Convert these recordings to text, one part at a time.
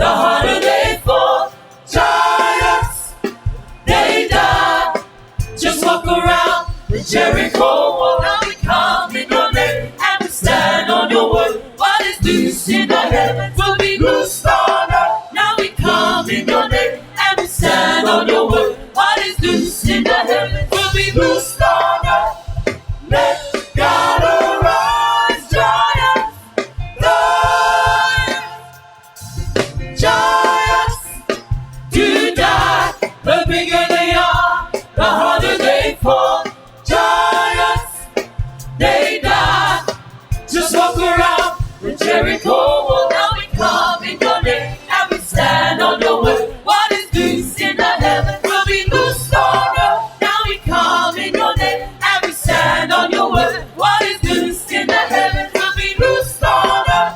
the harder they fall. Giants, they die. Just walk around the Jericho wall. Now we come in your name and we stand on your word. What is loose in the heavens will be loosed on earth. Now we come in your name and we stand on your word. What is loose in the heavens will be loosed on earth. Let God arise, giants, giants to die. The bigger they are, the harder they fall. Giants, they die. Just walk around the Jericho wall. Now we come in your name and we stand on your word. What is loose in the heavens will be loosed on earth. Now we come in your name and we stand on your word. What is loose in the heavens will be loosed on earth.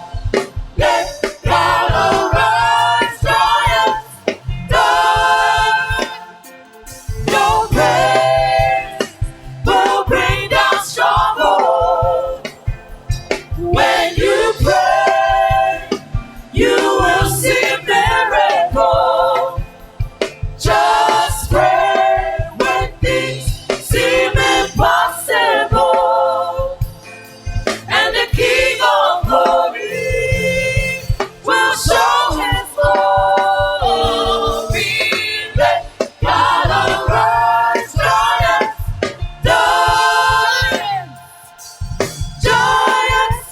Let God arise, giants, die. Your praise will bring down strongholds. When you pray, you will see a miracle. Just pray when things seem impossible. And the King of Glory will show his glory. Let God arise, giants, giants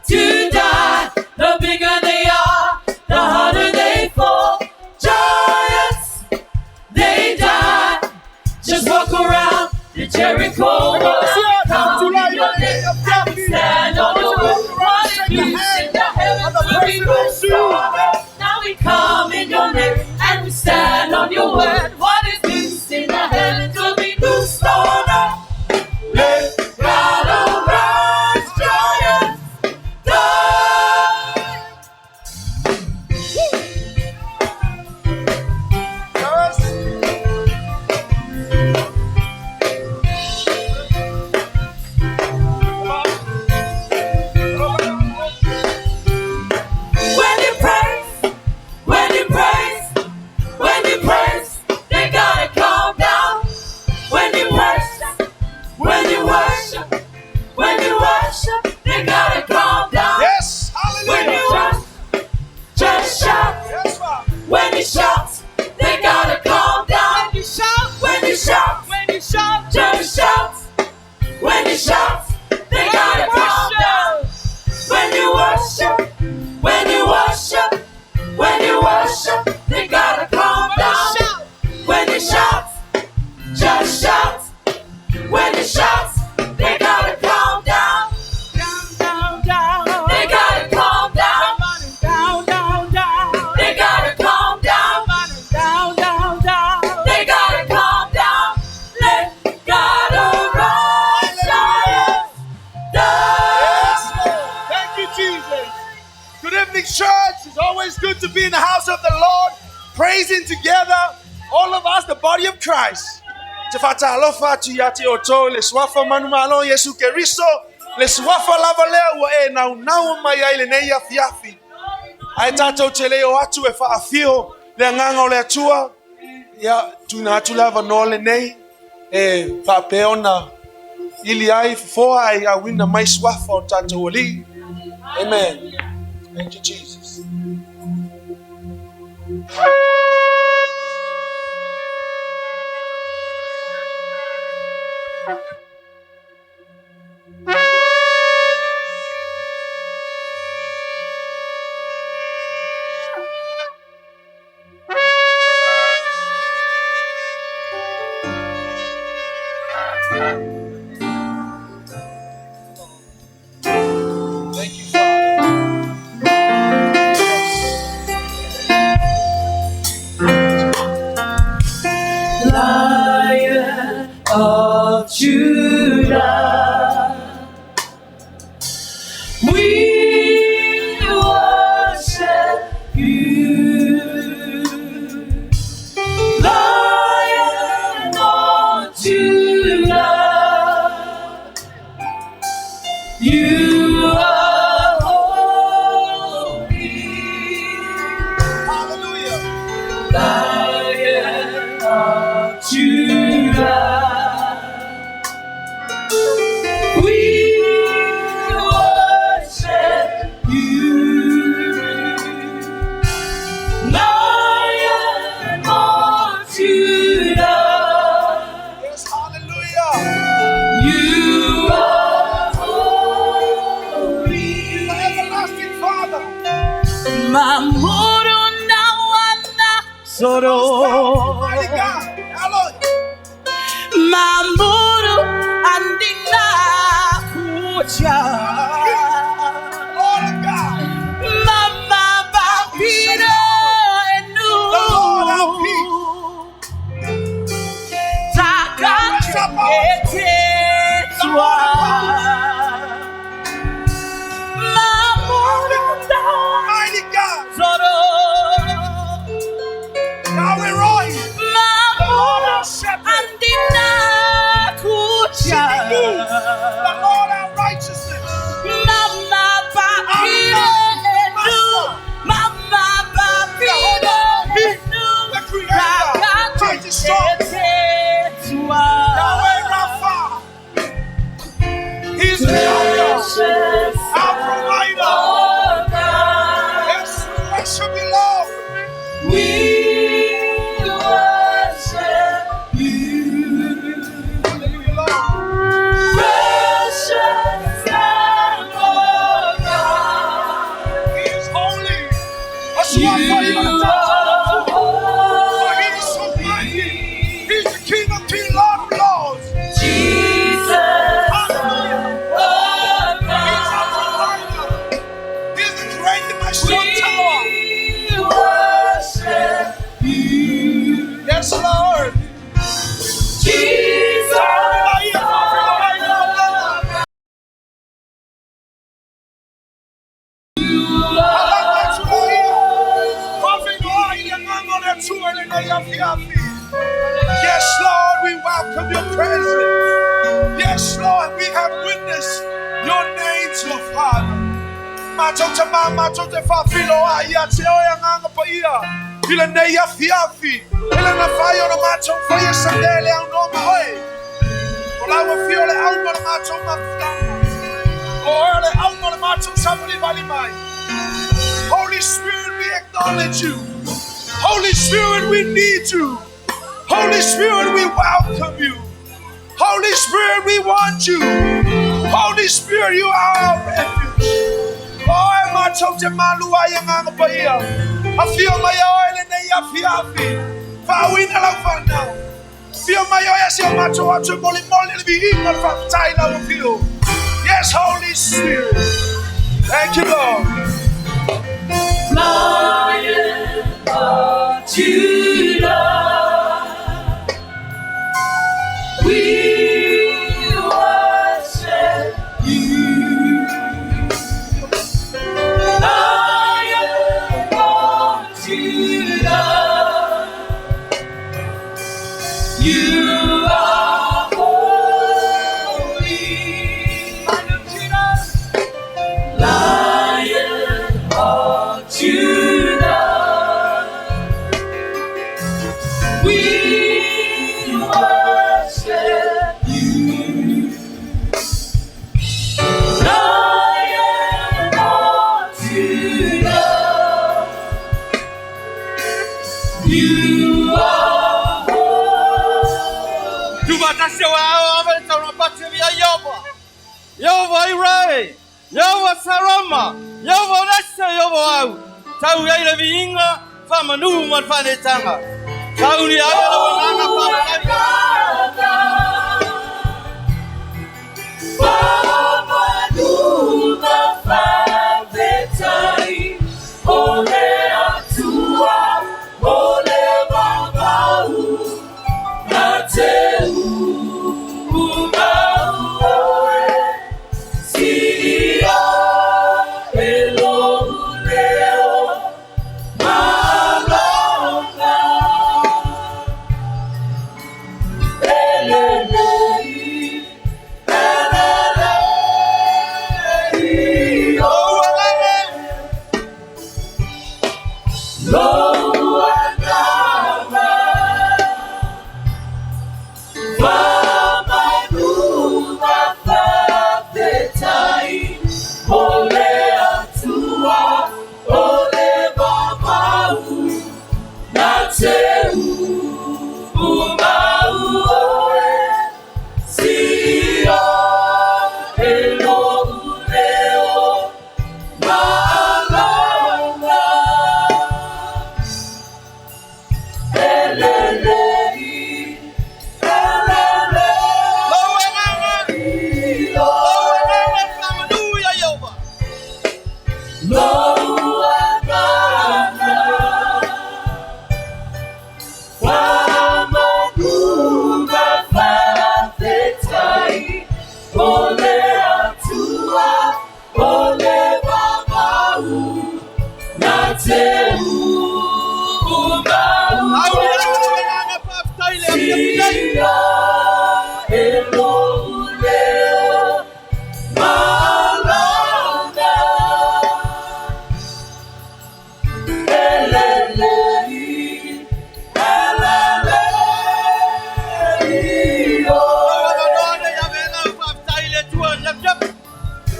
to die. The bigger they are, the harder they fall. Giants, they die. Just walk around the Jericho wall. Come in your name and we stand on your word. What is loose in the heavens will be loosed on earth. Now we come in your name and we stand on your word. What is loose in the heavens will be loosed on earth. Let God arise, giants, die. When you praise, when you praise, when you praise, they gotta calm down. When you worship, when you worship, when you worship, they gotta calm down. Yes, When you hallelujah. worship, just shout. Yes, Father. When you shout, they gotta calm down. When you shout, When you shout, when you shout, just shout. When you shout, they gotta calm down. When you worship, when you worship, when you worship, they gotta calm down. When you shout, just shout. When you shout, they gotta calm down. down, down, down, They gotta calm down. down, down, down, They gotta calm down. down, down, down. They gotta calm down. Let God arise, giants, Yes, die. Lord. Thank you, Jesus. Good evening, church. It's always good to be in the house of the Lord, praising together, all of us, the body of Christ. Tafata Fatu yati oto le swafa manu malo Iesu Keriso le swafa lavalea wa na unau maya ile ne ya fiafi. Ai tato tele o atu e fa afio le nganga le atua ya tuna atu lava no le nei fa peona ili ai fo ai a wina mai swafa o tato oli. Amen. Thank you, Jesus. Thank you, Father. Yes. Mamuru nawana soro. Mighty God. Hallelujah. Mamuru andina kucha. Lord of God. Mama babira enu. The Lord our peace. TAGATA TUAI. Mighty God. Soro. Yahweh Roy. Mamuru Shepherd. andina kucha. The Lord our righteousness. Mama babira enu. Mama babira enu. The Creator. Mighty strong. Yahweh Rapha. He's the Lord. Our provider. Yes, we worship you, Lord. We worship you. Hallelujah, Lord. Precious Lamb of God. He is holy. I swear for you. For he is so mighty. He's the King of Kings, Lord of Lords. Hallelujah. He's our provider. He's the great and my strong tower. Yes, Lord. Yes, Lord, we welcome your presence. Yes, Lord, we have witnessed your name, your Father. Holy Spirit, we acknowledge you. Holy Spirit, we need you. Holy Spirit, we welcome you. Holy Spirit, we want you. Holy Spirit, you are our refuge. I feel my oil and they are fiafi. Fawin along now. Feel my oil as your macho watch molly molly be equal from Tyler of you. Yes, Holy Spirit. Thank you, Lord. Lion of Judah, we worship you. Lion of Judah, you are holy. Lion of Judah, we worship you. Lion of Judah, you are holy. Yova Irai, Yova Sarama, Yova Nasa Yova Au, TUAI viiga, faamanu faafetai. Tauni ayala wanga Faamanu faafetai, ole Atua, ole Muava'a Loi SUIA, faamanu faafetai ole Atua ole mamau na te SUIA eloleo malanga elelei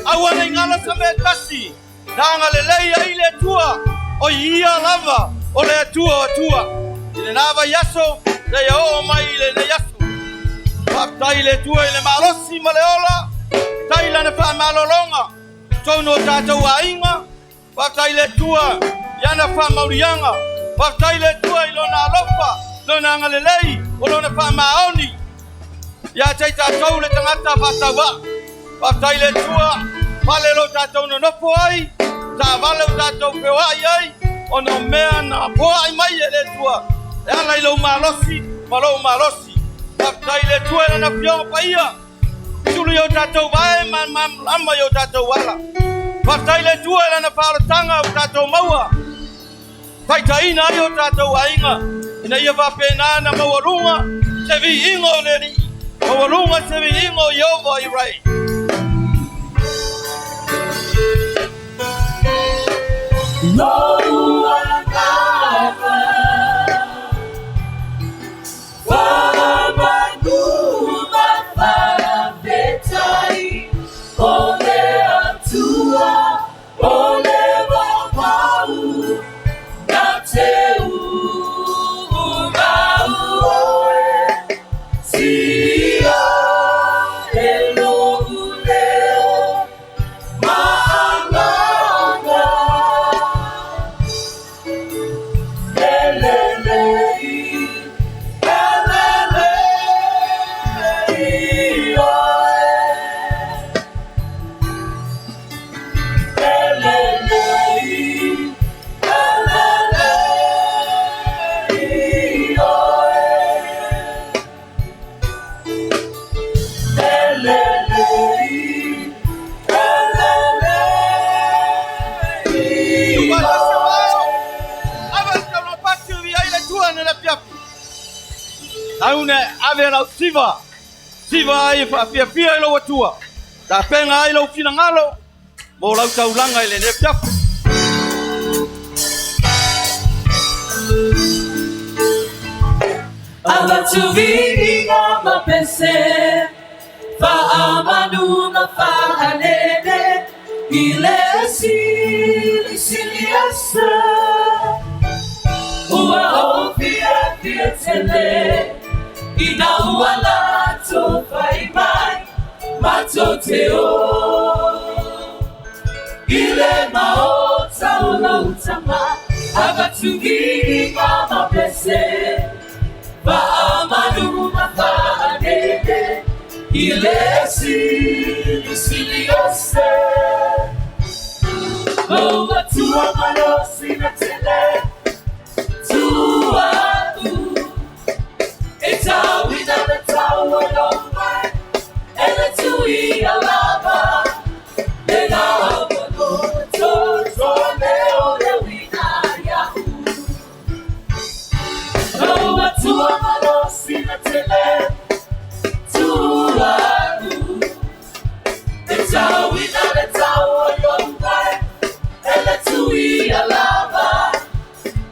Awana ingala sambe Tasi danga lelei ile tua o ia lava ole Atua ile nava yaso le o mai ile ne yaso faafetai ile tua ile malosi maleola taila na fa malolonga tono tatou ainga faafetai ile tua yana fa maurianga faafetai ile tua ilona alofa lona ngalelei olona fa maoni ya taita taule tangata fatawa faafetai ile tua Vale lo tatou no nofoali'i, ta vale lo tatou TUAI ai, ono mea na poai mai ele tua. E ala ilo malosi, malosi. Faafetai le tua ele na pionga paia. Sulu yo tatou vae, lama yo tatou wala. Faafetai le tua ele na whaoratanga o tatou maua. Taitaina ai o tatou ainga. Ina ia wapena na mawalunga, se vi ingo leni. Mawalunga se vi ingo Yehova irai. faamanu faafetai ole Atua ole mamau na te SUIA eloleo malanga Aune avera siva ai faafia ilo Atua. Ta penga ai lo fina ngalo. Mo lau taulanga ile ne piafu. Avatu viiga ma pese faamanu na fahalele ile silisili faafetai ina wala to faimai matoteo ile maota ola utama Avatu viiga ma pese faamanu fahalele ile silisili Atua malosi na tele TUAI Ita wina na taua lomai Ele TUIA lava Lela amano Toto leo le wina yahu Atua malosi na tele TUAI Ita wina na taua lomai Ele TUIA lava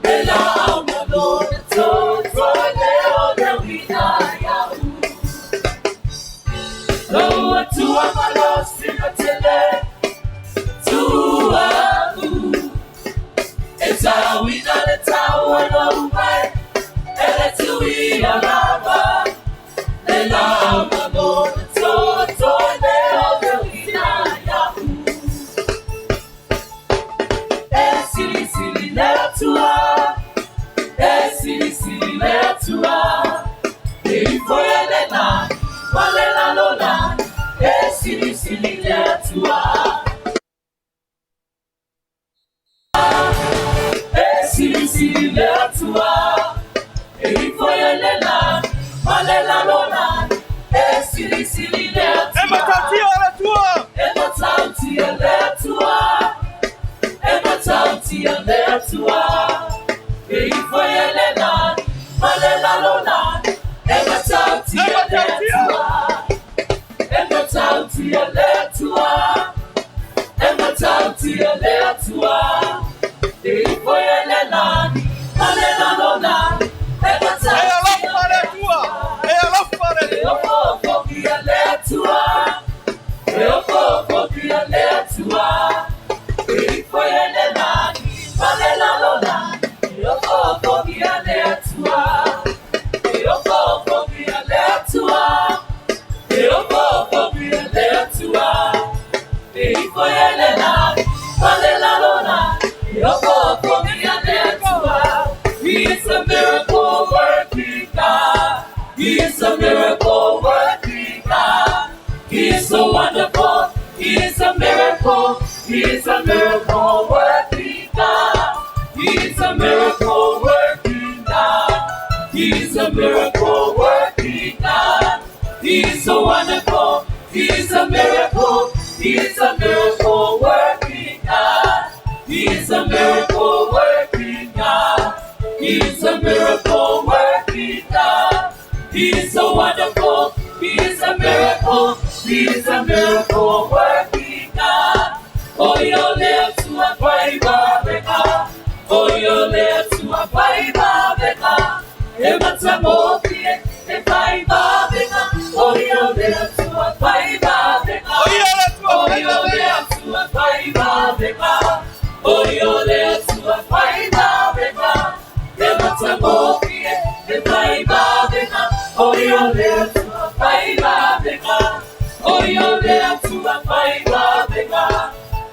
Lela amano Toto leo le wina yahu Atua malosi na tele TUAI Ita wina na taua lomai Ele TUIA lava Lela amano Toto leo le wina yahu silisili Atua silisili Atua ifoyelena walela lola silisili Atua silisili le Atua. Ematauti ala tua. Ematauti le Atua. Ematauti le Atua. Eifoyele na malela lona. Ematauti le Atua. Ematauti le Atua. Ematauti le Atua. Eifoyele na malela lona. Ematauti le Atua. He is a miracle working God. He is a miracle working God. He is so wonderful. He is a miracle. He is a miracle working God. He is a miracle working God. He is a miracle working God. He is so wonderful. He is a miracle. He is a miracle working God. He is a miracle working God. He is a miracle working God. He is so wonderful. He is a miracle. He is a miracle working God. Oh, you live to a Bible. Oh, you live to a Bible. Ematamoki, a Bible. Oh, you live to a Bible. Oh, you live to a Bible. Oh, you live to a Bible. Ematamoki, a Bible. Oh, you live to a Bible. Oh, you live to a Bible.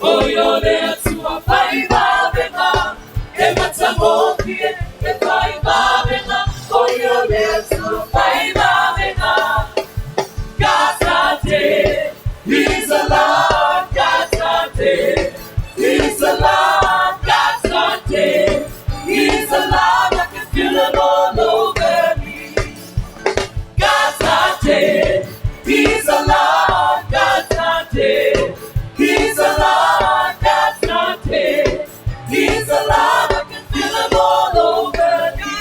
Oh, you live to a Bible. Ematamoki, a Bible. Oh, you live to a Bible. God's not dead. He's alive. God's not dead. He's alive. God's not dead. He's alive. I can feel him all over me. God's not dead. He's alive. God's not dead. He's alive. God's not dead. He's alive. I can feel him all over me.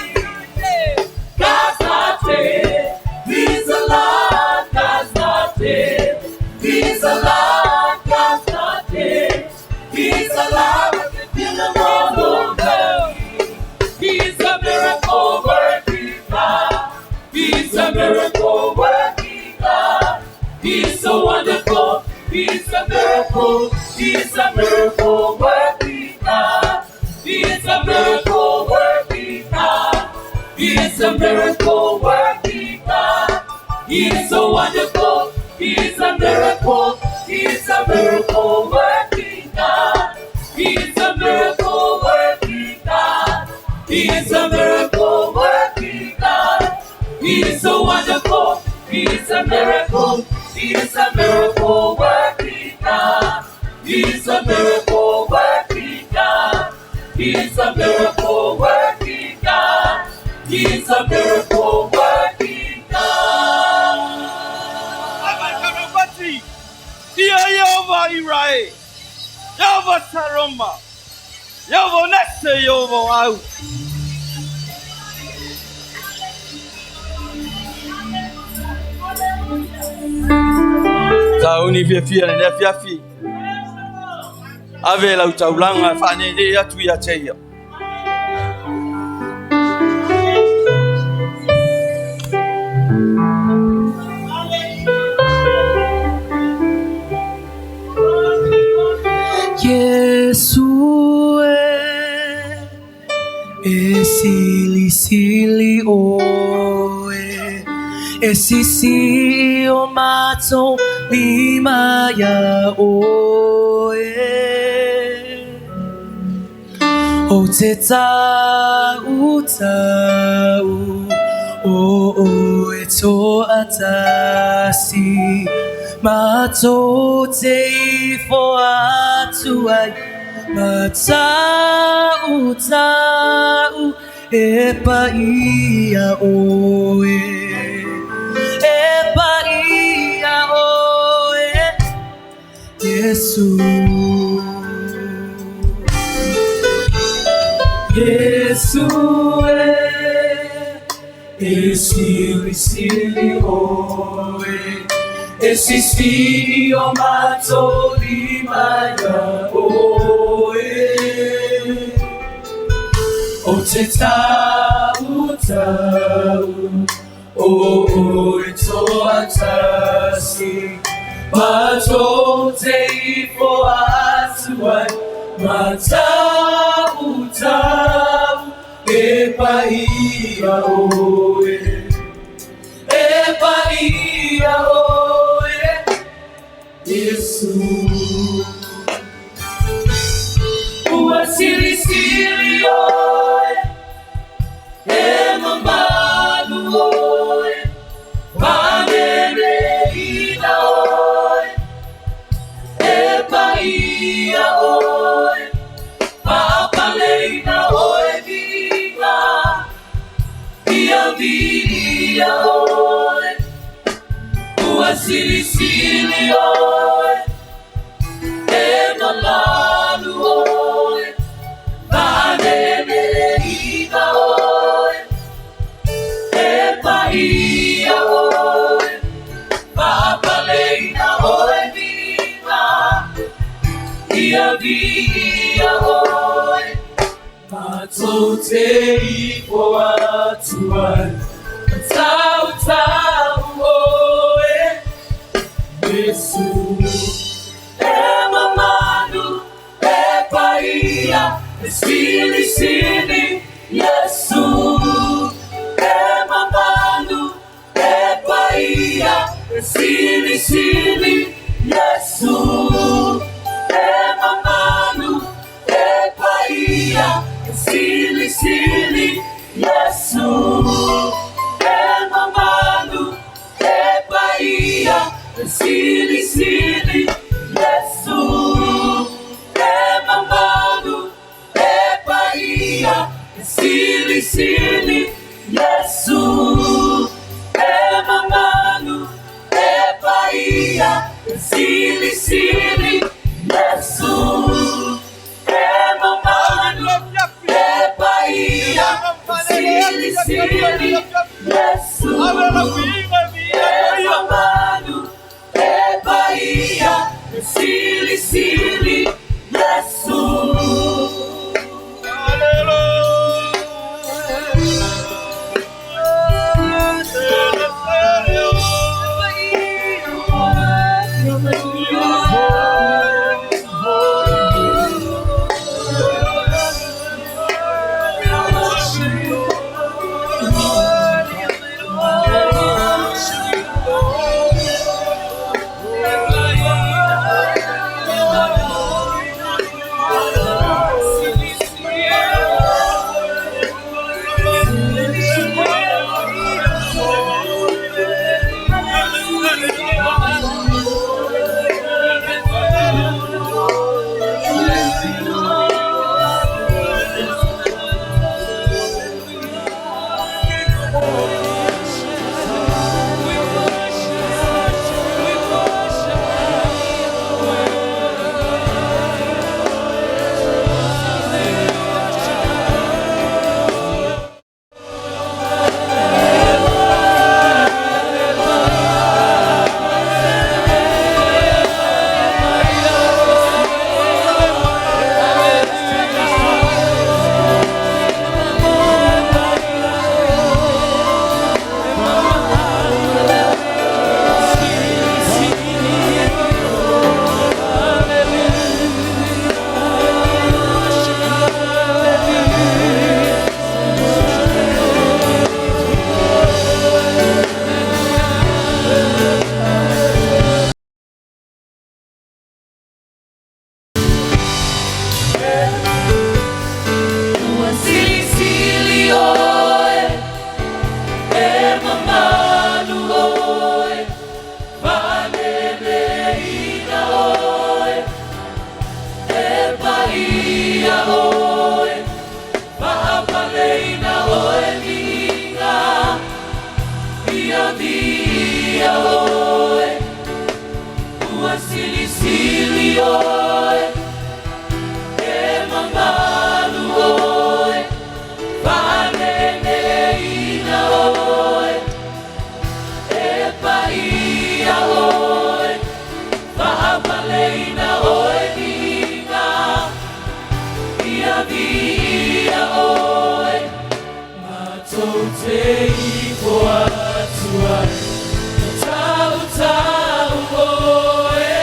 God's not dead. He's alive. God's not dead. He's alive. God's not dead. He's alive. I can feel him all over me. He's a miracle working God. He's a miracle working God. He's so wonderful. He's a miracle. He's a miracle working God. He's a miracle working God. He's a miracle working God. He's so wonderful. He's a miracle. He's a miracle working God. He's a miracle working God. He's a miracle working God. He's so wonderful. He's a miracle. He's a miracle working God. He's a miracle working God. He's a miracle working God. He's a miracle working God. Yehova Irae, Yehova Saroma, Yehova Nesse, Yehova Au. Tauni via na via ave la utaulanga fane de atu ya cheia. Iesu silisili sisi o mato lima ya o te tau e toa Tasi mato te ifo TUAI tau e paia Iesu. Iesu silisili oe, silisili o matoli maya oe, o te tau o e toa Tasi, mato te ifo Atua, matau e paia oe, Iesu. Ua silisili oe, mamanu oe, faamanu oe, paia oe, faafetai oe viiga, viiga oe, ua silisili oe, mamanu oe, faamanu oe, paia oe, faafetai oe viiga, viiga oe, mato te ifo Atua, tau oe, Iesu. Mamanu, paia, silisili, Iesu. Mamanu, paia, silisili, Iesu. Mamanu, paia, silisili, Iesu. Mamanu, paia, silisili, Iesu. Mamanu, paia, silisili, Iesu. Mamanu, paia, silisili, Iesu. Mamanu, paia, silisili, Iesu. Mamanu, paia, silisili, Iesu. oe, e mamalu oe, whaleneina oe, e paia oe, whaapaleina oe viiga, ia viia oe, matou te ipo atua, tau tau oe,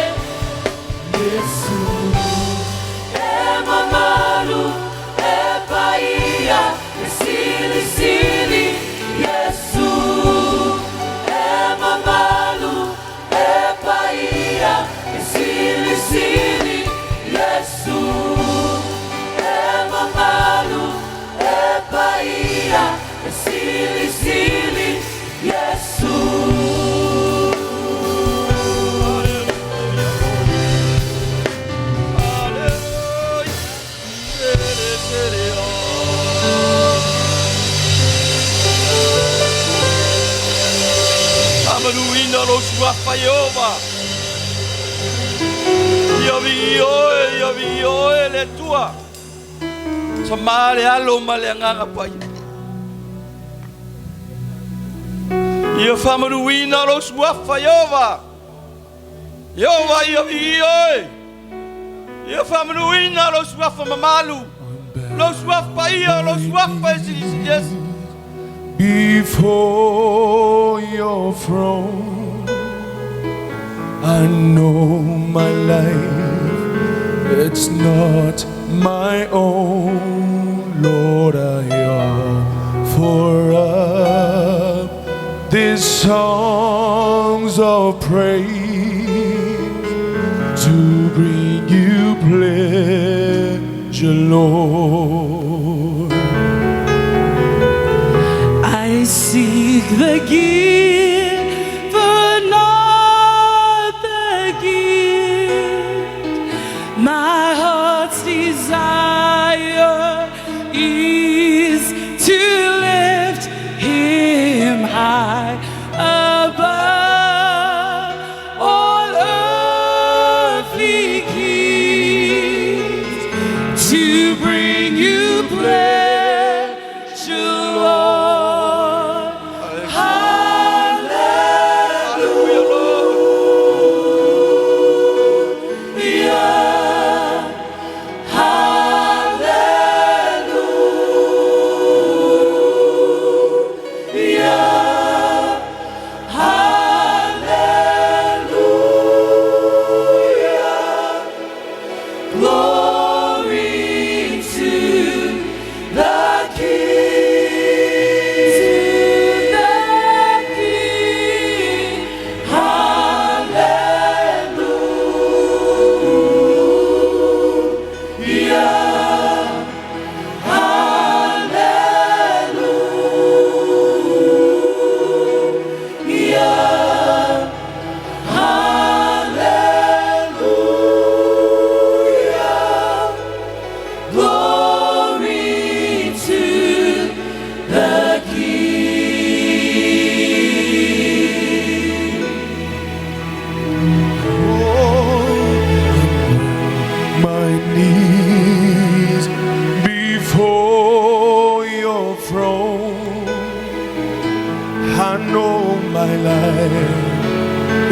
Iesu, e mamalu, e paia, e silisili, Iesu, e mamalu, e paia, e silisili, Iesu, e mamalu, e paia, e silisili, Iesu. Hallelujah, lo suafa Yehova. Yavi oe le tua. Samale alo maleanga pai. Ia famaruina lo suafa Yehova. Yehova yavi oe. Ia famaruina lo suafa mamalu. Lo suafa ia lo suafa yes. Before your throne, I know my life, it's not my own, Lord, I offer up these songs of praise to bring you pleasure, Lord. I seek the gift, but not the gift. My heart's desire is to lift Him high above all earthly gifts, to bring you pleasure, Lord.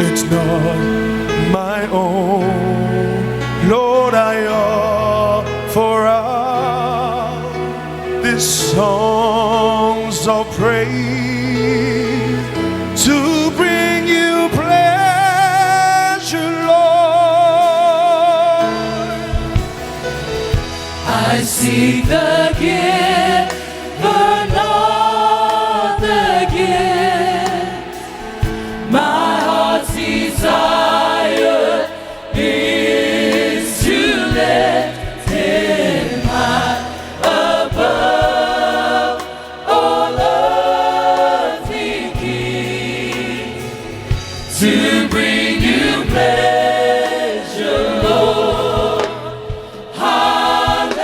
It's not my own, Lord, I offer up these songs of praise to bring you pleasure, Lord. I seek the gift, but not the gift. My heart's desire is to lift Him high above all earthly gifts, to bring you pleasure, Lord. Hallelujah.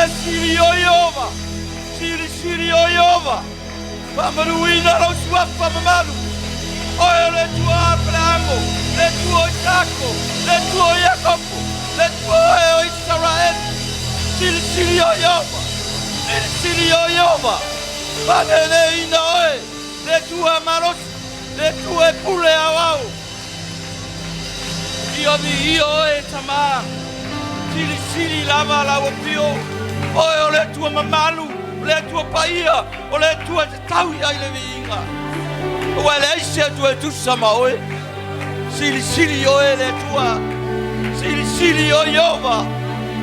le sili o Yehova. Sili o Yehova. Faamanu ina lo suafa mamalu. Oe le tua Abrahamo, le tua Isako, le tua Jacobo, le tua Israel. Sili o Yehova. Sili o Yehova. Vanele ina oe. Le tua maros, le tua pule awao. Io di io e tama. Sili lava la opio. Oe le tua mamalu, le tua paia, o le tua tauia le viiga. Oe le isia tua tu sama oe. Sili oe le tua. Sili o Yehova.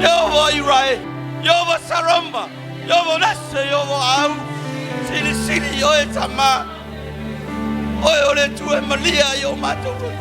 Yehova Irai. Yehova Saramba. Yehova Nase, Yehova Au. Sili oe tama. Oe o le tua malia yo matoro.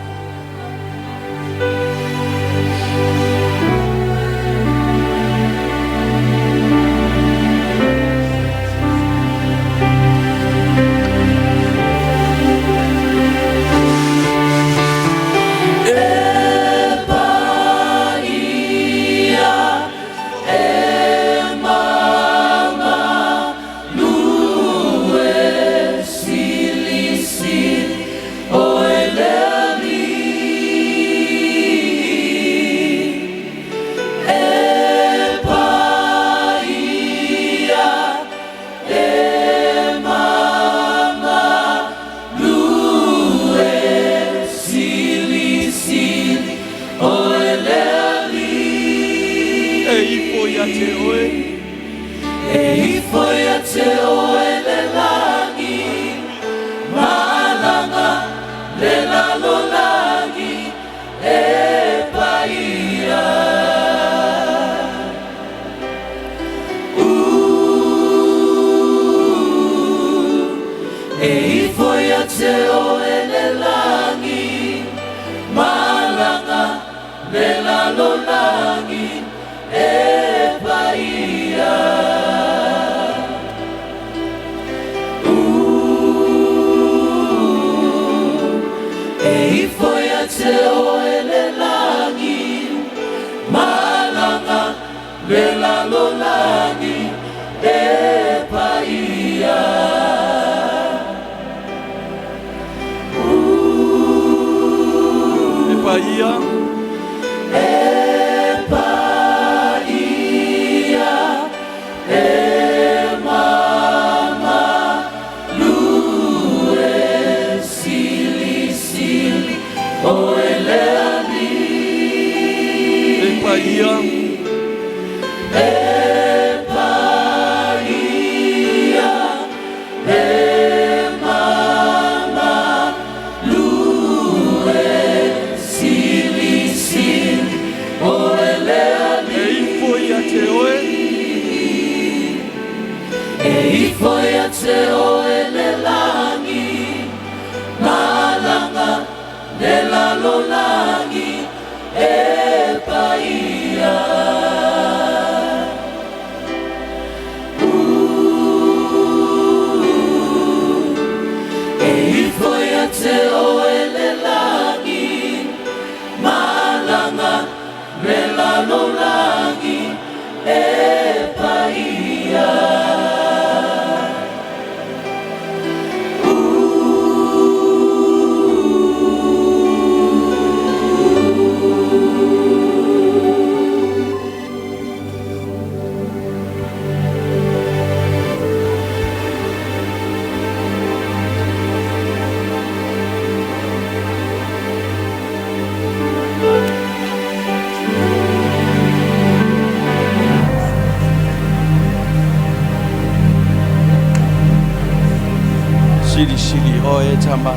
Sili oe tama.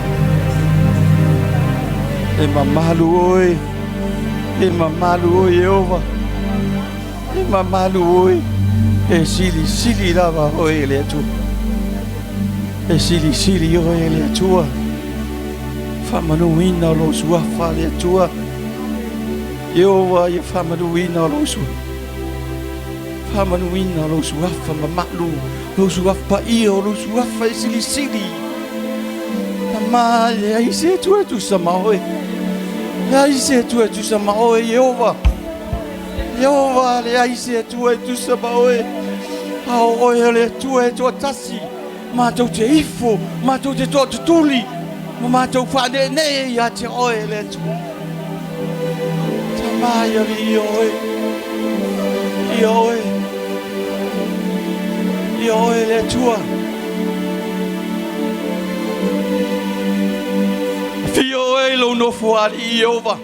E mamalu oe. E mamalu oe Yehova. E mamalu oe. E sili lava oe le atua. E sili oe le atua. Faamanu ina lo suafa le atua. Yehova e faamanu ina lo su. Faamanu ina lo suafa mamalu. Lo suafa io lo suafa e silisili. Ma ai se tu sama oe. Ai se tu sama oe Yehova. Yehova le aise atua tu sabaoe. Ao oe le atua e tua tasi. Mātou te ifo, mātou te tō tutuli. Mātou whane nei a te oe le atua. Tamaya li oe. I oe. I oe le atua. Fio e lo nofoali'i Jehova.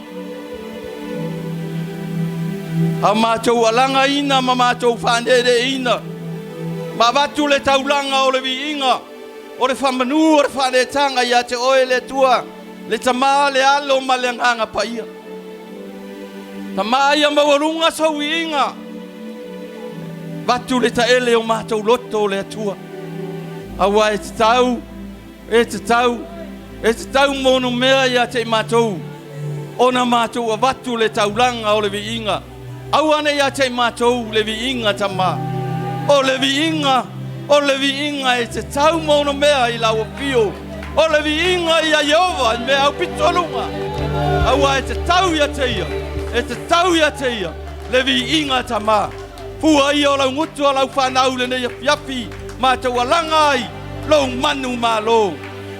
A mātou alanga ina, ma mātou whanere ina. Ma Avatu le taulanga o le viiga. O le faamanu o le faafetai ia te oe le Atua. Le tamā le alo ma le agaga paia. Tamā ia mauarunga sauiiga. Vatu le taele o mātou loto o le Atua. Aua e te tau, e te tau. E te tau mono mea ia te mātou. Ona mātou Avatu le taulanga o le viiga. Aua ia te mātou le viiga tamā. O le viiga e te tau mono mea i lau pio. O le viiga ia Jehova i mea au pitolunga. Aua e te tau ia te ia. E te tau ia te ia. Le viiga tamā. Fua ia o lau ngutu o lau whanau le nei afiafi. Mātou alanga ai. Lou manu mālo.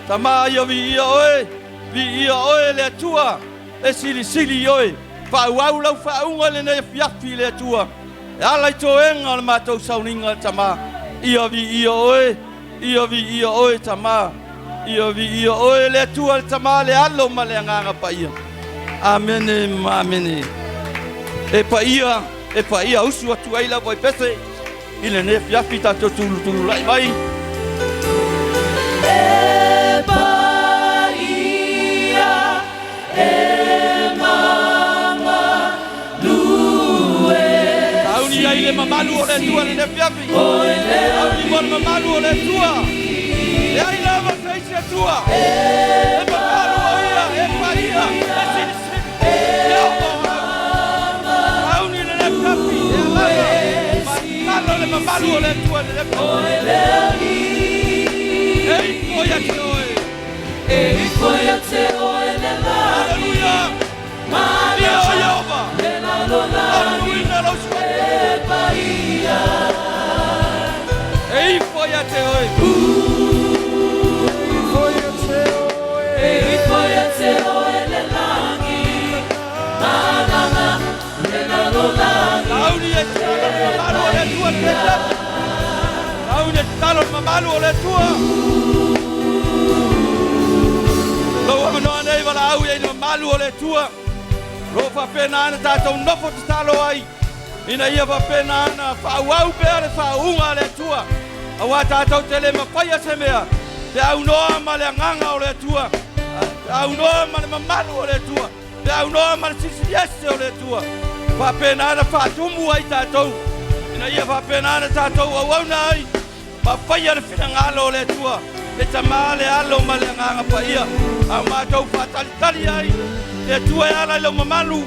Tamā ia vi ia oe le Atua, e silisili oe, whauau lau whaunga le nei fiafi le Atua, e alai toenga le mātou sauninga tamā, ia vi ia oe tamā, ia vi ia oe le Atua le tamā le alo ma le agaga paia. Amene, amene. E paia usu atu ai lau vai pese, i le nei fiafi tātou tulu lai vai. Le mamalu o le Atua le nefiafi. Auni mon mamalu o le Atua. E ai lava feisi Atua. E mamalu o ia, e paia, e silisili. E opo. Auni le nefiafi, e lava. Matalo le mamalu o le Atua le nefiafi. E ikoia te oe. E ikoia te oe le la. Halleluiah. Ia o Jehova. Halleluiah lo sua. Ei foi até hoje. Ei foi até hoje le langi. Nana le nano langi. Launia talo mamalu le tua teta. Launia talo mamalu le tua. Lo amano nei vala au e mamalu le tua. Lo fa pena na tato nofo talo ai. Ina ia va pena na whauau pea le whaunga le Atua. Awa tātou te le mawhaia se mea. Te au noa ma le anganga o le Atua. Te au noa ma le mamalu o le Atua. Te au noa ma le sisiliese o le Atua. Wha pena na whatumu ai tātou. Ina ia wha pena na tātou au na ai. Mawhaia le whingalo o le Atua. Le tamā le alo ma le anganga paia. Au mātou whatalitali ai. Le Atua e ala ilo mamalu.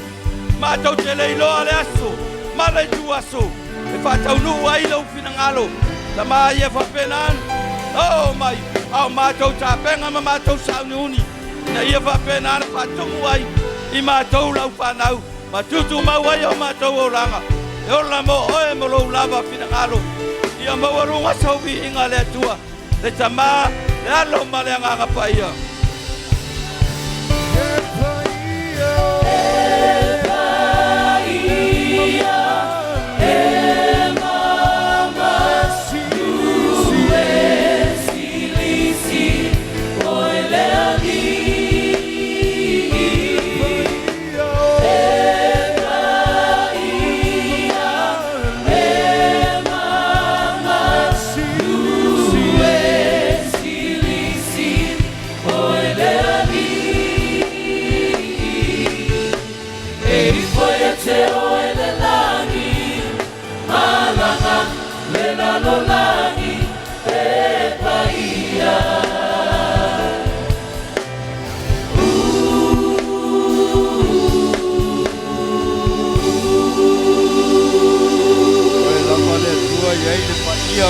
Mātou te leiloa le aso. Mala tu aso e fatau no ai lo finangalo tama ia fa penan oh mai au matou ta penga ma matou sauni na ia fa penan fatou ai I matou lau fanau matutu mau ai o matou o langa e o la mo oe mo lo lava finangalo ia mo runga saubi inga le Atua le tama le alo ma le anga paia.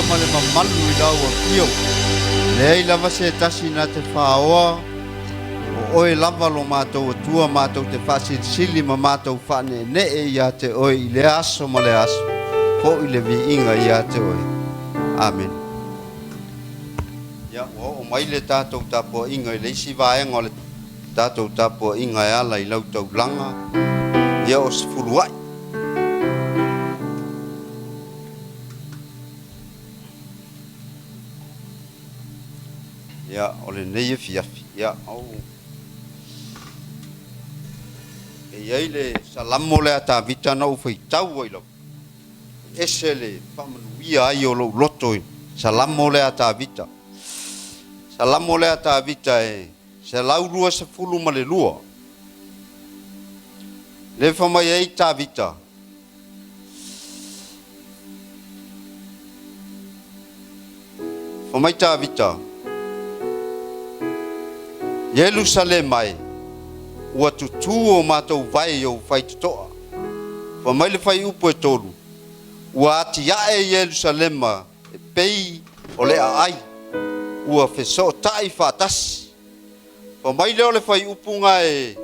Ma le mamalu I lau a kio. Lei lava se tasi na te whaoa. O oe lava lo mātou atua mātou te whasilisili ma mātou whane ne e ia te oe I le aso ma le aso. Po I le viiga ia te oe. Amen. Ia o mai le tātou tapo inga I le isi vaenga o le tātou tapo inga e ala I lau tau langa. Ia o sifuluai. Ia o le nei e fiafi. Ia au. E iai le salamo le ata vita na ufaitau ai lau. Ese le faamanuia ai o lau loto I. Salamo le ata vita. Salamo le ata vita e se lau lua se fulu ma le lua. Le famai ai ta vita. Famai ta vita. Yerusalem ai. Ua tutu o mātou vai o whai tutoa. Famai le whai upo e tolu. Ua ati ae Yerusalem e pei o le ai. Ua feso tai whatasi. Famai leo le whai upunga e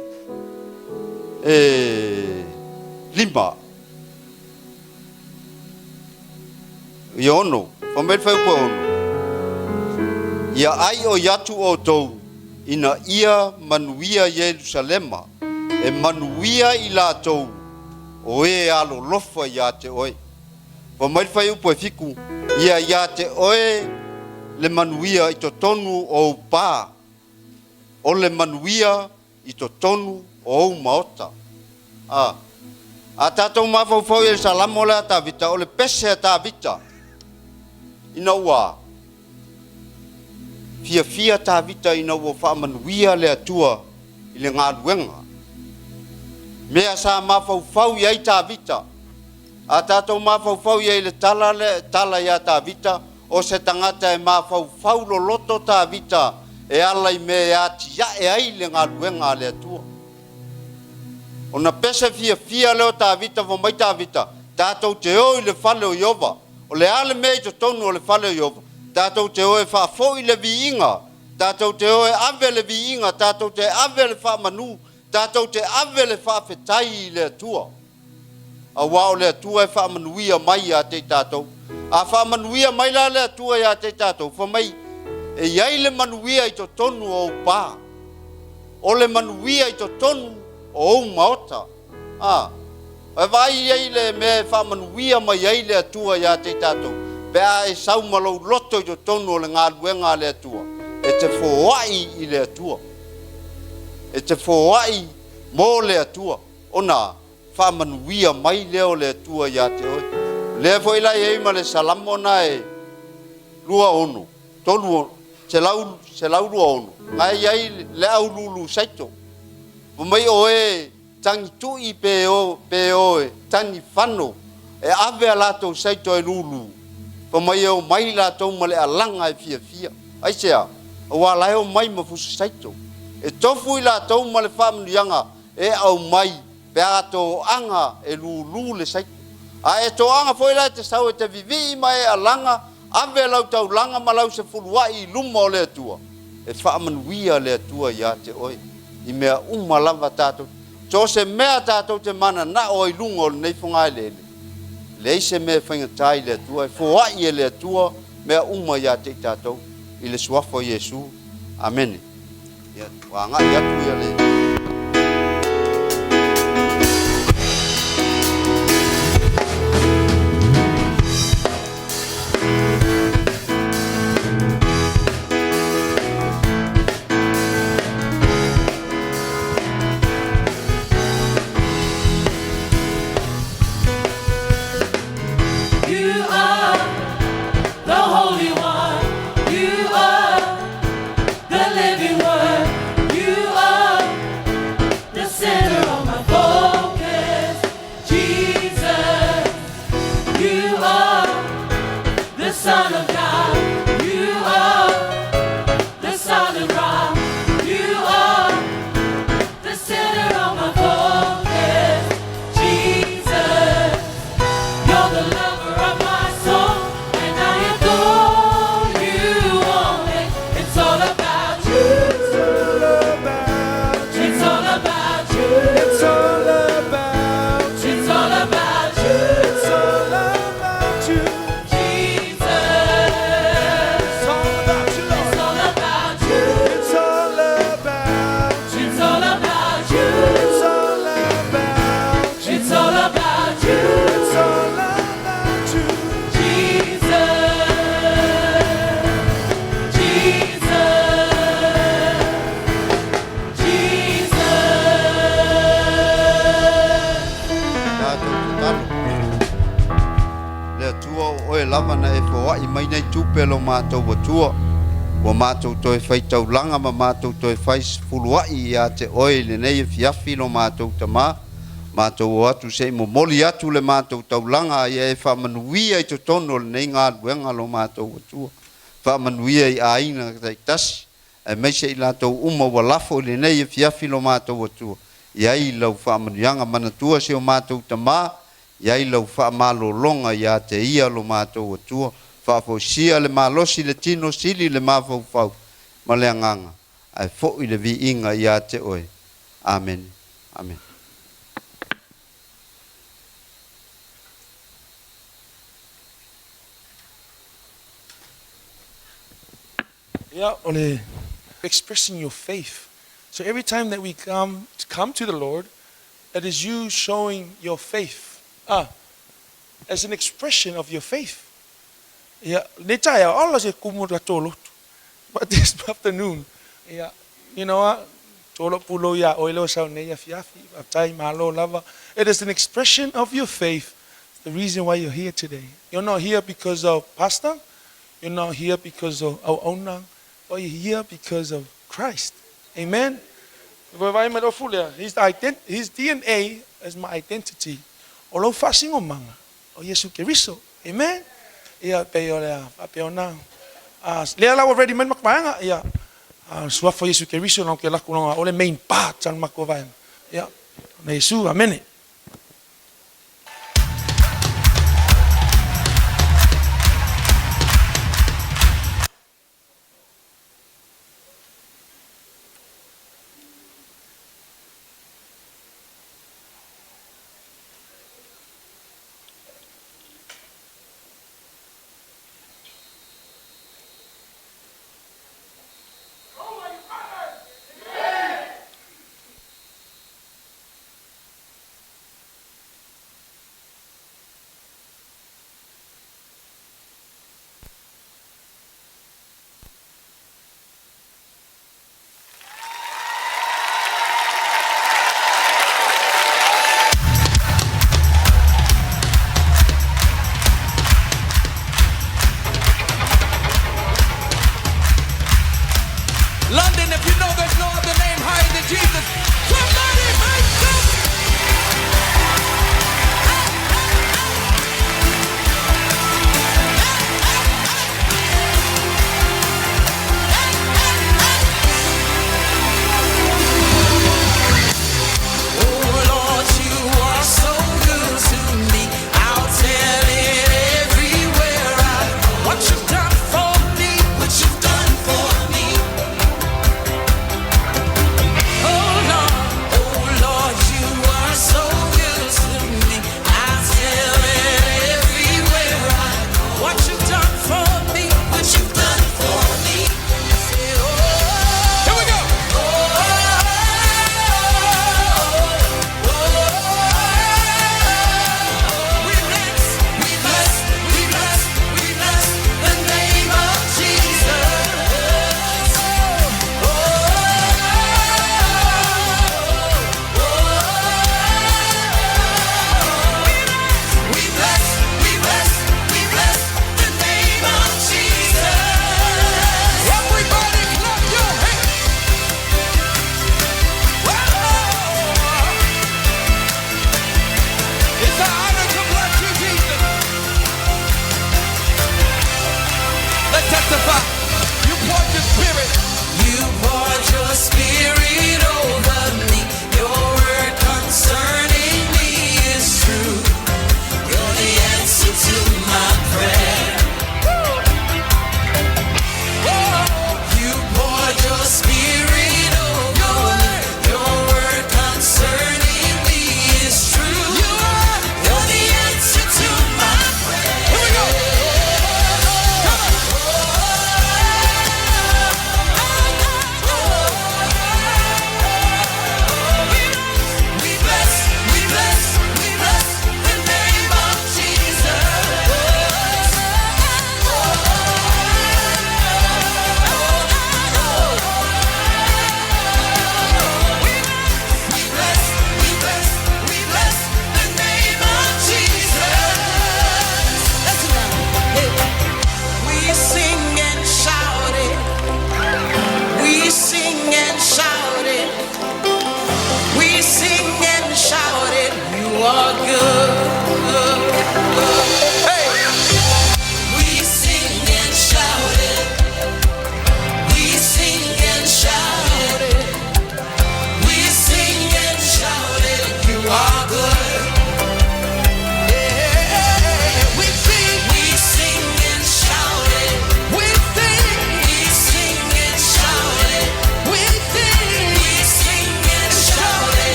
lima. I ono. Famai le whai upo e ono. Ia ai o yatu o tou. Ina ia manuia Yerusalema e manuia I lātou o e alo lofa ia te oe. Pa mai whai upo e fiku ia te oe le manuia I to tonu o pā. O le manuia I to tonu o maota. A tātou mawhau e salamo le ata vita o le pese ata vita. Ina ua. Fia ta vita ina ua faamanuia le atua I le galuega. Mea sa mafaufau iai ta vita. A tātou mafaufau iai le tala ia ta vita o se tangata e mafaufau loloto ta vita e ala I mea ati e ai le galuega le atua. Ona pese fia leo ta vita vo mai ta vita. Tātou te o I le fale o Iova. O le ale mea I to tonu o le fale o Iova. Tātou te oe whaafoi le viiga. Tātou te oe ave le viiga. Tātou te ave le faamanu. Tātou te ave le faafetai I le atua. A wao le atua e faamanuia mai a te tātou. A faamanuia mai la le atua a te tātou. Whamai e iai le manuia I to tonu o pā. O le manuia I to tonu o maota. E vai iai le me faamanuia mai iai le atua a te tātou. Pea e sau malau loto I to tonu o le galuega le atua. E te foai I le atua. E te foai mo le atua. Ona faamanuia mai leo le atua ia te oe. Lea foi lai ei ma le salamo na e lua ono. Tolu se lau lua ono. Ngai iai le au lulu saito. Mai oe tangi tui pe oe tangi whano. E ave a lato saito e lulu. Pa mai o mai la tau ma le alanga e fia. Ai sea, o wala o mai ma fusu saito. E tofu I la tau ma le whaamanuianga e au mai pe ato anga e lulu le saito. A e to anga foi la te sau e te vivi mai alanga ave lau tau langa ma lau se fuluai luma o le atua. E whaamanuia le atua ia te oe. I mea lava tātou. So se mea tātou te mana na o I lunga o le nei whangai lele. Le se me whaingatai le atua, e foai le atua, mea ia te tātou, I le suafo Iesu. Amen. Ia, wanga ia tu ia le. You are the living word. You are lava na e foa'i mai nei tupe lo mātou atua. Wa mātou toi whai taulanga ma mātou toi whai fulua'i ia te oe le nei e fiafi lo mātou tamā. Mātou o atu se mo moli atu le mātou taulanga ia e whaamanuia i to tono le nei ngā ruenga lo mātou atua. Whaamanuia i aina tai tasi. E meise i lātou uma wa lafo le nei e fiafi lo mātou atua. Ia i lau whaamanuianga manatua se o mātou tamā. Ia i lau whaamalolonga ia te ia lo mātou atua. Whaafosia le malosi le tino sili le mawhau ma le anganga. Ai fo i le viiga ia te oe. Amen. Amen. Yeah, ole expressing your faith. So every time that we come to the Lord, it is you showing your faith. As an expression of your faith. Yeah, netaya Allah se kumura tolo. But this afternoon, yeah, you know what? Tolo pulo ya oilo sa neya fiafi, faafetai malo lava. It is an expression of your faith. It's the reason why you're here today. You're not here because of pastor. You're not here because of our owner. But you're here because of Christ. Amen. His DNA is my identity. Olo fasing o manga. O Iesu Keriso. Amen. Ia pe ole pe ona. Le ala already men makmanga ia. Sua fo Iesu Keriso no ke la kulonga ole main part san makovan. Ia. Na Iesu amen.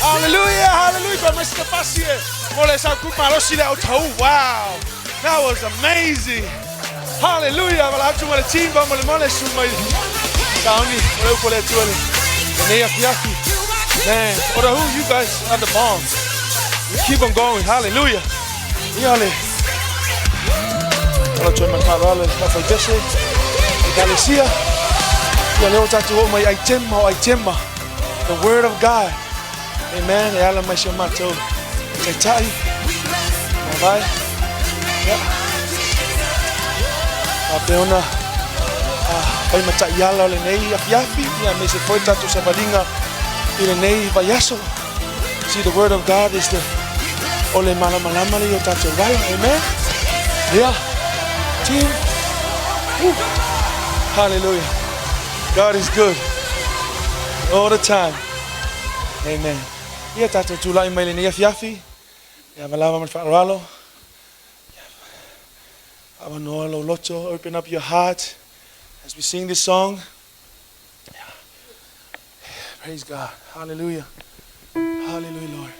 Hallelujah, hallelujah. But Mr. Tasi, wow, that was amazing. Hallelujah. Well, I'm going to team, but I'm going to man, Otahuhu, you guys are the bomb. You keep on going. Hallelujah. The word of God. Amen. Tai. See, the word of God is the ole malamalama yo tato right. Amen. Yeah. Team. Woo. Hallelujah. God is good all the time. Amen. Yeah, tato tulai mai le fiafi. Ya malama man faralo. Avanoalo loto. Open up your heart as we sing this song. Praise God. Hallelujah. Hallelujah, Lord.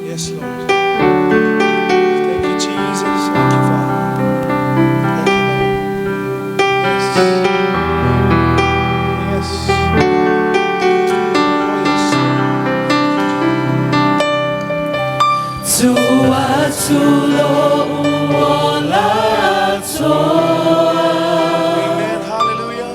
Yes, Lord. Thank you, Jesus. Thank you, Father. Thank you, Lord. Yes. Yes. Amen. Hallelujah.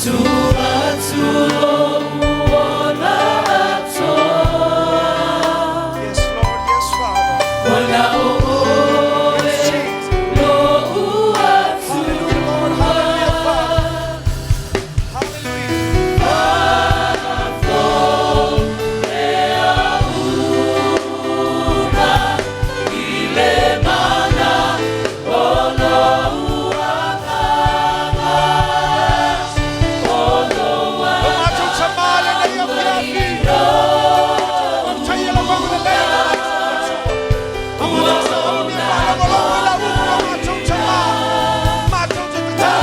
Yes, Lord. Yes, Father. Yes, Jesus. Hallelujah, Lord. Hallelujah, Father. Hallelujah. Tomato tamale na iyo kiapi. Tayo lang ba wala na yung tomato sa umi para malong wala mo tomato tamale. Tomato tamale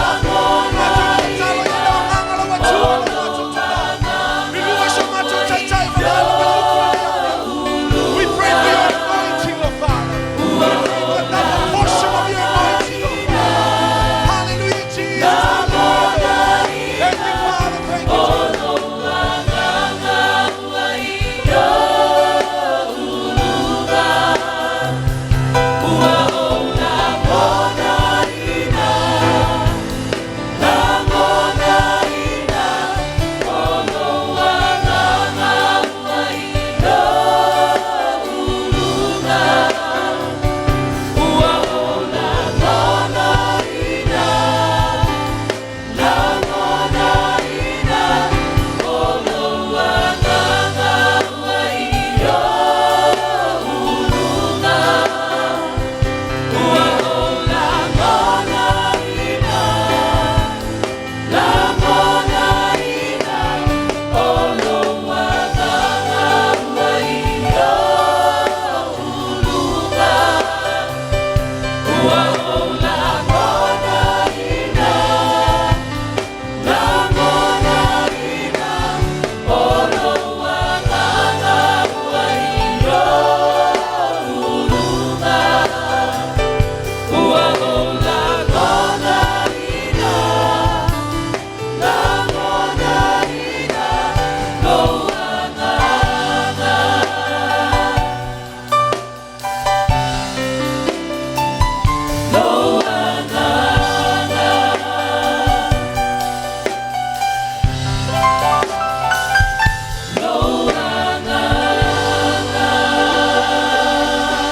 yun ang angalaw at suwa tomato tamale. Binuwa siya tomato tamale malalo malong we pray for your anointing, Lord Father. We pray for that portion of your anointing, Lord Father. Hallelujah, Jesus. Hallelujah. Thank you, Father. Thank you, Jesus.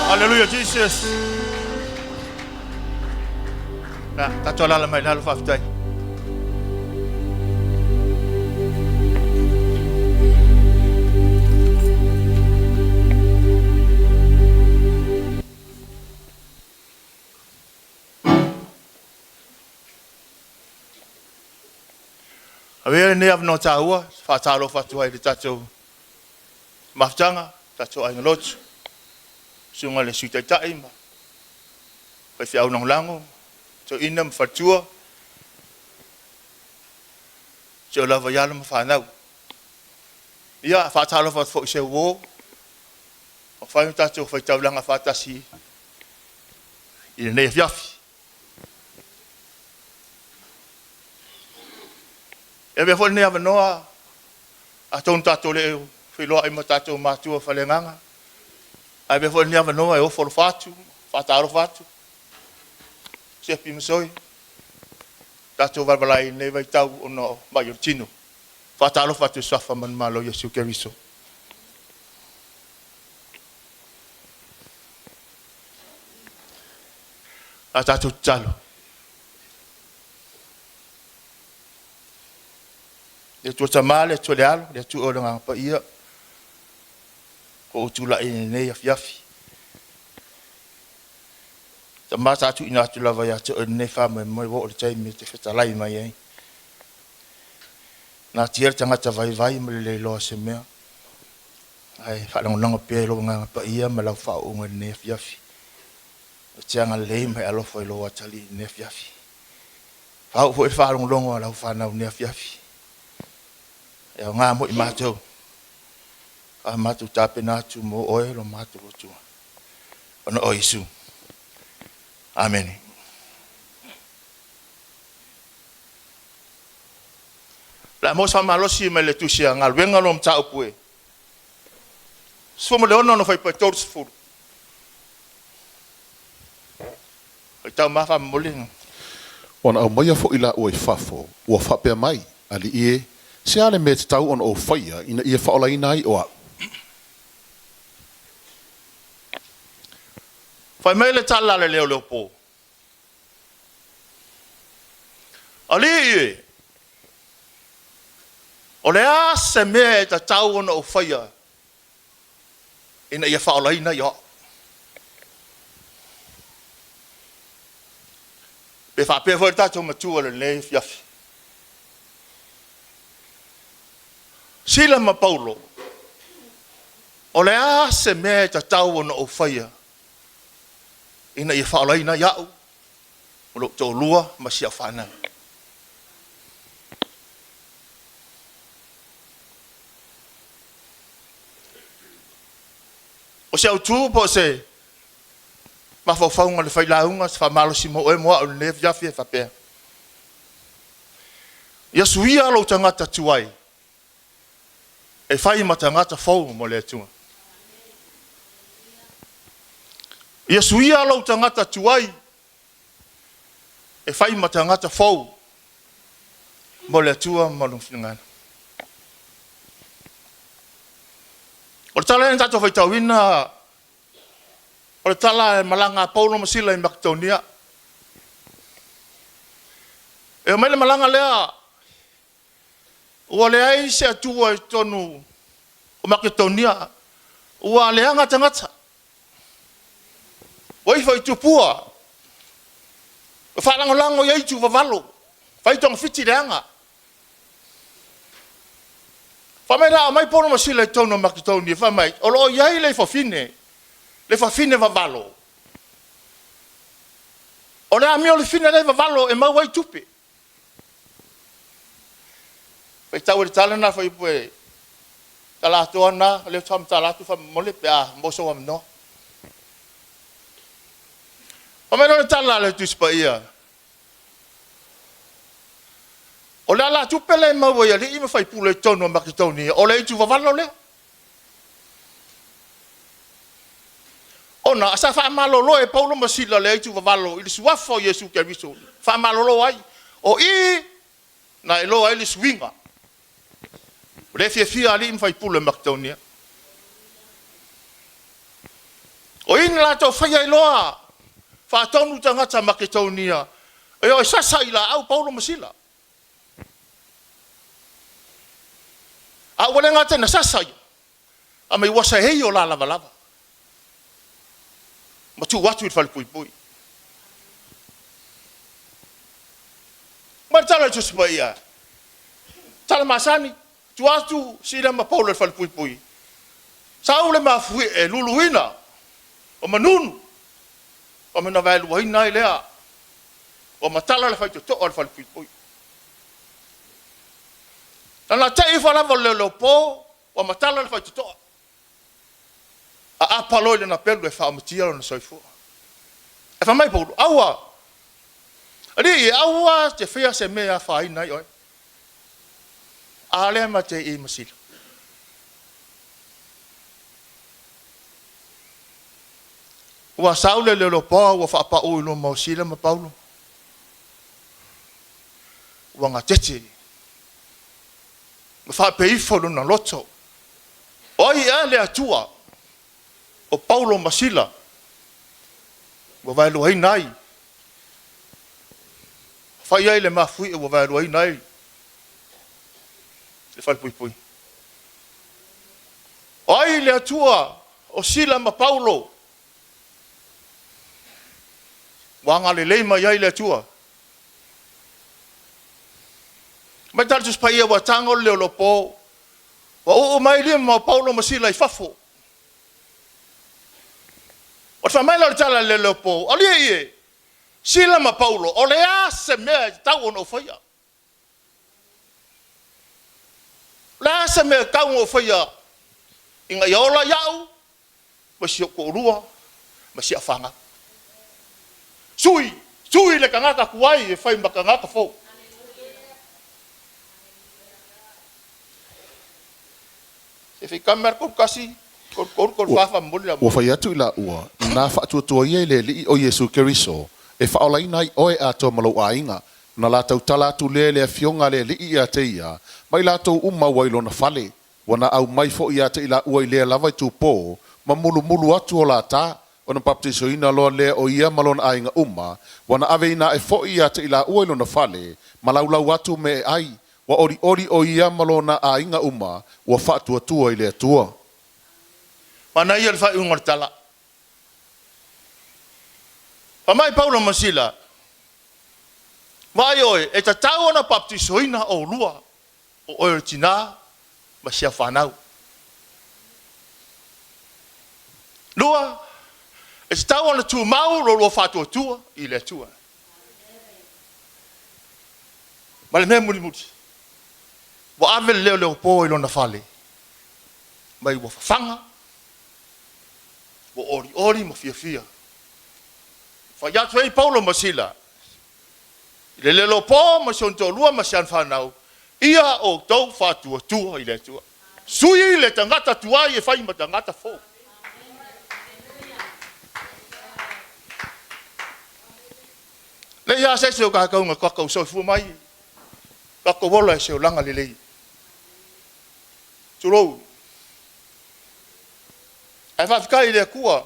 Hallelujah, Jesus. Tatua la mai la faafetai. Avea ne avno Taua, Faatalo Fatu ai tatou maftanga, tatou ai ngalotu. Sunga le SUIA ma. Pai fiau nong lango, to inam fatua. So Lavea ma faanau. Ia Faatalo Fatu se wo. O fai tatou fai taulanga Tasi. Ina ne fiafi. E me fo ne avanoa a ton tatou le filoa i matatou matua falenganga. Ai be fo ni ava no e o for fatu, fataro fatu. Se pimusoi. Tato valvalai ne vai tau ono mai tino. Fataro fatu safa man malo Iesu Keriso. A tato talo. Le tu tamale tu le alo, le tu o nga pa ia. Ko tula ine ya fiafi. Tamata tu ina tu Lavea tu ne fama mo wo le tai me te fetalai mai ai. Na tier tanga ta vai me le lo se me. Ai fa long pe lo nga pa ia me la fa o ne fiafi. Tianga le me alo foi lo atali ne fiafi. Fa fo fa long ala fa na ne fiafi. Ya nga mo i matou. A matu tape natu mo oe lo matu rotua. Ono o Iesu. Amen. La mo sa malosi me le tusia ngal wenga lo mta opue. So mo le ono no fai pa tors fu. Ai tau ma fa moling. Ona au mai fo ila o fafo, o fape mai. Ali ie, se ale me te tau on o whaia, ina ia whaolai nai o au. Whai mai le tala le leo leo pō. Ali ie, o le a se mea e ta tau on o whaia, ina ia whaolai nai o au. Pe whapea fwere tātou matua le le fiafi. Sila ma Paulo, o le a se mea ta tau ona o whaia, ina ia whaolai na iau, o lo tō lua ma sia whana. O se au tū po se, ma whauwhaunga le whailaunga, se whamalo si mo e moa o le fiafi e whapea. Ia SUIA lo tangata TUAI, e whai ma tangata whau mo le atunga. Ia SUIA lo tangata TUAI, e whai ma tangata whau mo le atua ma lungwhinangana. O le tala e tato whai tauina, o le tala e malanga Paulo masila i Makedonia. E o mai le malanga lea, ua le ai se atua i tonu o Makedonia, ua le anga tangata. Wai whai tupua, o whalangolango i aitu wawalo, whai tonga whiti le anga. Whamera o mai Paulo masila i tonu o Makedonia, whamai, o lo iai le whawhine, le whawhine wawalo. O le amio le whine le wawalo e mau ai tupe. Pai tau e talana whai pue talato ana, leo tam talato wha mole pe a moso wa mno. O mero le tala le tuspa ia. O le ala tupe le mau ia li ima whai pule tono a Makedonia, o le itu wawalo le. Ona, asa whaamalolo e Paulo masila le itu wawalo, ili suwafo Iesu Keriso. Whaamalolo ai, o i na elo ai li swinga. Le fia ali im fai pule Makedonia. O ina la tau whaia iloa, whaatonu tangata Makedonia, e o sasa ila au Paulo masila. A wale ngata na sasa ia, a mai wasa hei o la lava lava. Ma tu watu i whale pui pui. Ma tala tu sipa ia, tala masani, tu atu sira ma Paulo fal pui pui. Saule ma fui e luluina o manunu. O mana vai luina i lea. O matala le fai to o fal pui pui. Tana tai fala vole lo po o matala le fai to. A apalo le na pelu e faamatia na soifua. E fa mai Paulo, aua. Ali aua te fea se mea fai nai oi. Ale ma te I masila. Ua saule le lo pa ua fa pa o lo masila ma Paulo. Ua nga tete. Ma fa pe ifo na loto. Oi ale Atua. O Paulo masila. Ua vai lo nai. Fa ia le mafui ua vai lo nai. Le fal pui pui. Ai le Atua o sila ma Paulo. Wanga le leima ia le Atua. Mai tartus pa ia wa tango le lo po. Wa o mai le ma Paulo masila I fafo. O fa mai la tala le lo po. Ali ie. Sila ma Paulo o le a se me tau ono faia. La se me tau ono faia. Inga yola yau. Masio ko rua. Masio fanga. Sui le kangaka kuai e fai makangaka fo. Se fi kamer ko kasi ko fafa mulia. Ua whai atu ila ua, nā whaatua tua ia le li o Iesu Keriso, e whaolai nai oe a tō malo ainga, Na la tau tala tu le fionga le li ia te ia, mai la tau wailo na fale, wana au mai fo ia te ila ua le lava tu po, ma mulu atu o la ta, ona baptiso ina loa le o ia malona ainga wana ave ina e fo ia te ila ua na fale, ma laulau atu me ai, wa ori o ia malona ainga wa fatu atua i le atua. Mana ia le fai ungar tala. Pamai Paulo Masila, vai oe, e ta tau ona baptisoina o lua, o oe tina, ma sia whanau. Lua, e ta tau ona tu mau lo lua fatu atua, i le atua. Ma le mea muli. Wa ave leo po i lona fale. Mai wa fanga, wa ori ma fia. Fa ya twei Paulo Masila. Le lelo po ma son to lua ma sian fanau. Ia o tau fatu atua i le atua. Sui le tangata TUAI e fai ma tangata fo. Le ia se o ka kaunga kakau so fu mai. Kakau wola e se o langa lelei. Turou. Ai fa fikai le kua.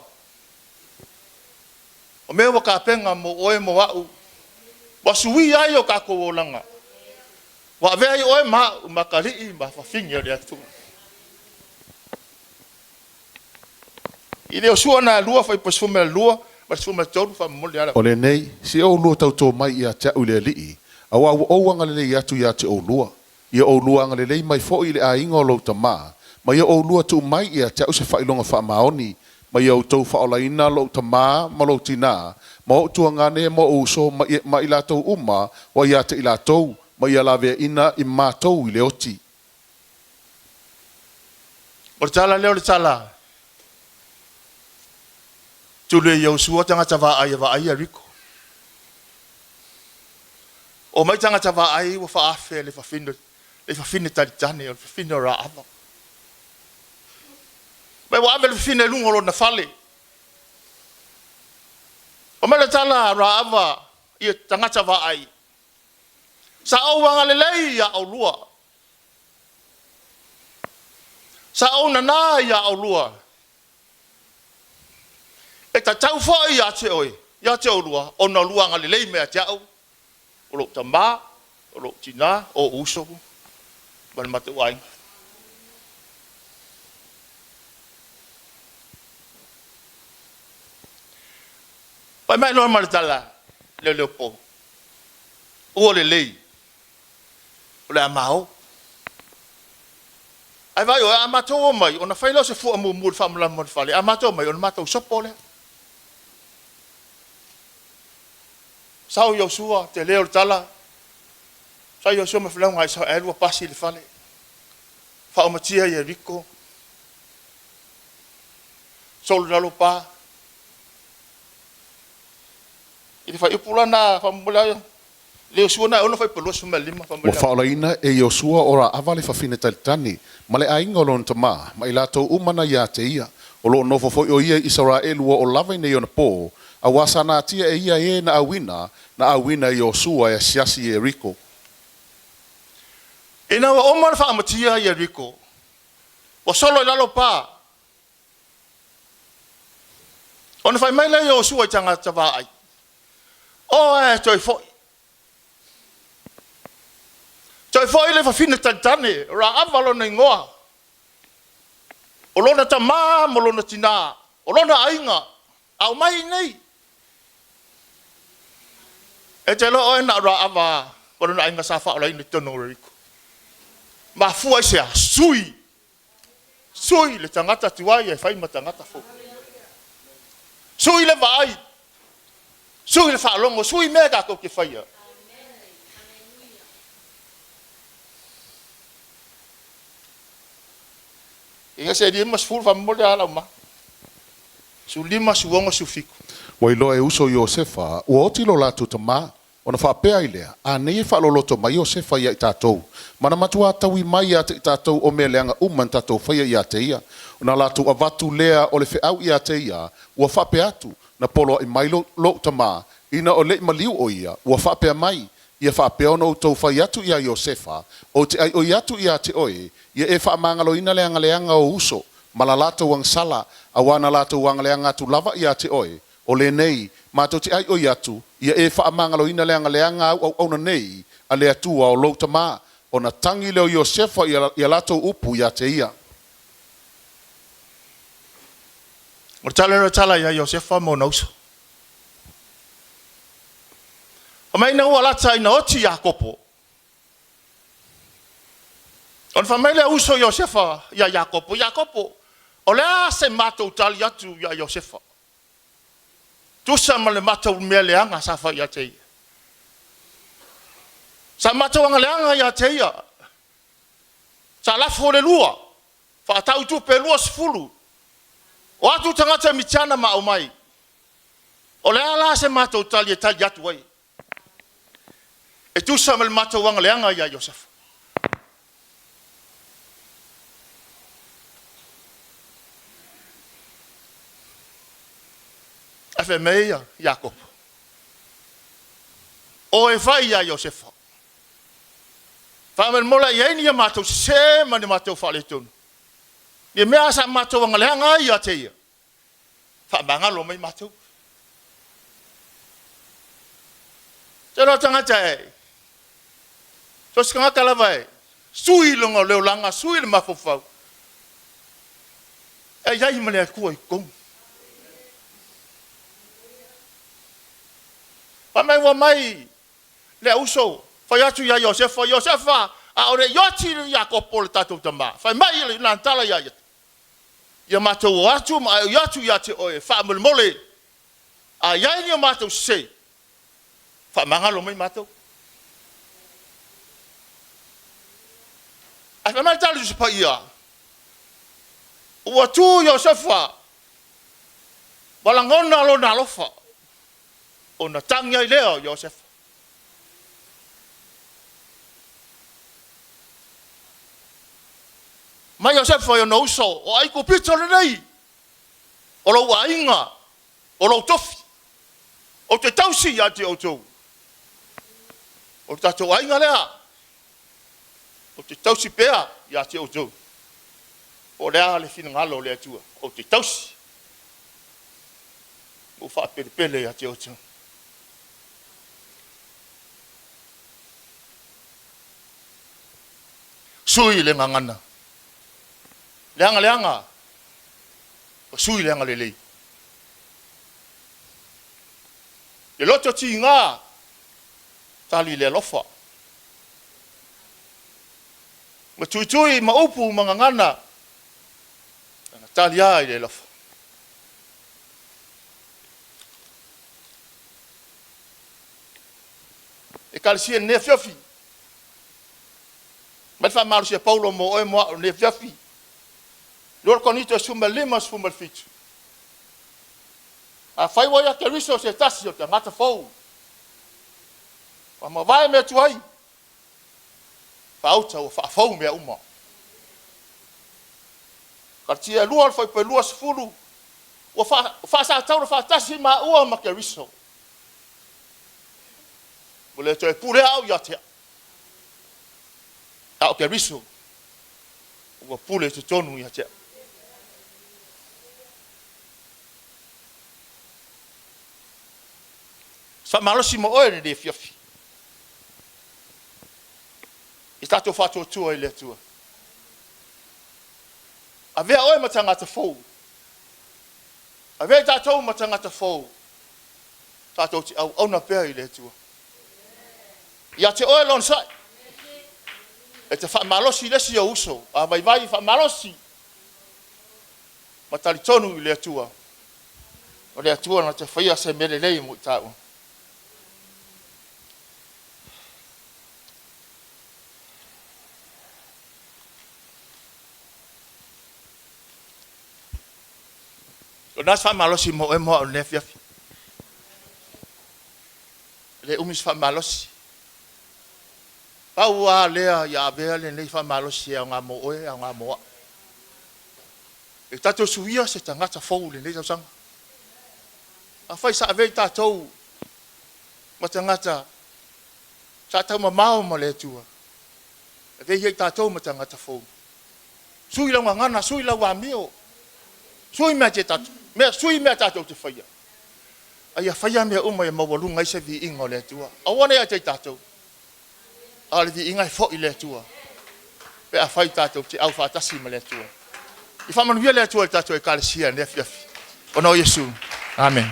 O mea ka penga mo oe mo au. Wa SUIA yo ka ko langa. Wa vea oe ma makari ma fa finga le atu. Ile o suana lua fa pasfuma lua, pasfuma tolu fa mo le ala. Ole nei, si o lua tau tō mai ia te ule lii, awa o anga le atu ia te o lua. Ia o lua anga le mai fo ile a ingo lo ta ma ia o lua tu mai ia te au se whailonga wha maoni, ma ia o tau whaolaina lo ta ma lo tina, ma o tua ngane mo o so ma ila tau wa ia te ila tau, ma ia Lavea ina i ma tau i le oti. O tala leo le tala. Tule iau sua tangata vai a riko. O mai tangata vai wa faafe le fafine talitane, le fafine ra ava. Mai wa ave le fafine lungo lo na fale. O mai le tala ra ava ia tangata vai. Sa au wanga le lei ia au lua. Sa au nana ia au lua. E ta tau fo ia te oi. Ia te au lua. O na lua nga le lei mea te au. O lo tama, o lo tina, o uso. Bal mate wai. Pai mai lor maritala. Leo po. O le lei. O le amao. Ai vai o amato mai. O na failo se fu amu mul famula mul fale. Amato mai. O na mato sopo le. Sao Yosua te leo tala. Sao Yosua me flau ngai sao elua pasi le fale. Fa o matia ia riko. Sol dalo pa. Ili fa ipula na fa mulai. Leo suona ona fa pelo suma lima fa mulai. Wa faolaina e Yosua ora avale fa fine talitani. Male ainga lon tama. Ma ila tau umana ia te ia. O lo nofo fo o ia Israel o lava nei ona po. Awasana tia e ia e na awina Yosua e siasi e riko. E na wa omar fa amatia e riko. Wa solo i lalo pa. Ona fai mai le Yosua i tanga tawai. O e toi foi. Toi foi le fa fina tantane. Ra avalo na ingoa. O lona tama mo lona tina. O lona ainga. Au mai nei. E te lo na ra ava, o na inga sa fa ola ni tono riko. Ma fu ai se sui. Sui le tangata TUAI e fai matangata fo. Sui le vai. Sui le fa longo, sui mega ko ke fai. Inga se di mas ful fa mo le ala ma. Su lima su wongo su fiku. Wailo e uso Iosefa, ua oti lo latu tama, ona whaapea ilea, a nei wha loloto ma Iosefa ia i tātou. Mana matua taui mai ia te i tātou o mea leanga uman tātou whaia ia te ia. Ona latu Avatu lea o le whiau ia te ia, ua whaapea atu, na polo i mai lo tama, ina o le maliu o ia, ua whaapea mai, ia whapeono o tau whai atu ia Iosefa, o te ai oi atu ia te oe, ia e whaamangaloina leanga o uso, malalato wang sala, awana lato wang leanga tu lava ia te oe, o le nei, mato te ai oi atu, ia e whaamangaloina leanga au na nei, a le atua o louta maa, o na tangi leo Iosefa ia lato upu ia te ia. O tala ia Iosefa mo na uso. O mai na ua lata ina oti Iakopo. On famile uso Iosefa ia Iakopo. Iakopo, o lea se matou tali atu ia Iosefa. Tusa ma le matou mea leanga sa fa ia te ia. Sa matou anga leanga ia te ia. Sa lafo le lua. Fa tau tu pe lua sfulu. O atu tangata mitiana ma o mai. O lea la se matou tali e tali atu wai. E tu sa me matou wanga leanga ia Iosefa. A fe meia Jacob. O e fai ia Iosefa. Fa me mola ia ni matou se ma ni matou fa le tonu. Ni mea sa matou wanga leanga ia te ia. Fa bangalo mai matou. Tero tangata e. So skanga kala vai. Sui longa leo langa sui le mafofau. E ia mane ku ai kom. Pa mai wa mai le uso. Fa yatu ya Iosefa a ore yoti Iakopo le tatu tama. Fa mai le nantala ya. Ya mato watu ma yatu ya te oe fa mole. A ia ni mato se. Fa mangalo mai mato. A mai tali se pa ia. Ua tu Iosefa. Balangona lo na lofa. Ona tangia i leo Iosefa. Mai Iosefa yo no uso o ai ko pito le nei. O lo wainga. O lo tofi. O te tausi ya te o tau. O tato wainga lea. O te tausi pea ya te o tau. O lea le fina ngalo le atua. O te tausi. O wha pele ya te o tau. Sui le ngangana. Leanga. O sui leanga le lei. E loto ti ngā. Tali le lofa. Ma tui ma upu ma ngangana. Tali ai le lofa. E kalisia ne fiofi. Ma fa malu se Paulo mo e mo ne fiofi. Lor konito suma lima suma fitu. A fai wa ya keriso se Tasi o te ngata fou. Wa ma vai me TUAI. Fa auta o fa fou me uma. Kartia lua fai pe lua sfulu. O fa sa tau fa Tasi ma ua ma keriso. Bole to e pure au ya te. Au keriso. O pule te tonu ya te. Fa malosi mo oe de fiofi. I tato fatu tua i le tua. A vea oe matangata fou. A vea tatou matangata fou. Tato ti au na pea i le tua. Ia te oe lon sai. E te fa malosi lesi o uso. A vai fa malosi. Matali tonu i le tua. O le tua na te whaia se mele lei mo tau. O nas fa malosi mo e mo o ne fiafi. Le umis fa malosi. Pau a lea ya bea le nei fa malosi a ngā mo oe a ngā moa. E tato SUIA se tangata fou le nei tausanga. A fai sa avei tatou ma tangata Sa tau mamao ma le tua. E vei hei tātou ma tangata fōu. Sui lau ngana, sui lau amio. Sui mea te tātou. Sui mea tātou te whaia. Aia whaia mea umai mawalunga i se viiga o le tua. Awane a te tātou. A le viiga i fo i le tua. Pe a whai tātou te au whātasi ma le tua. I whamanuia le tua le tātou e kālesia ne afi. Ono Iesu. Amen.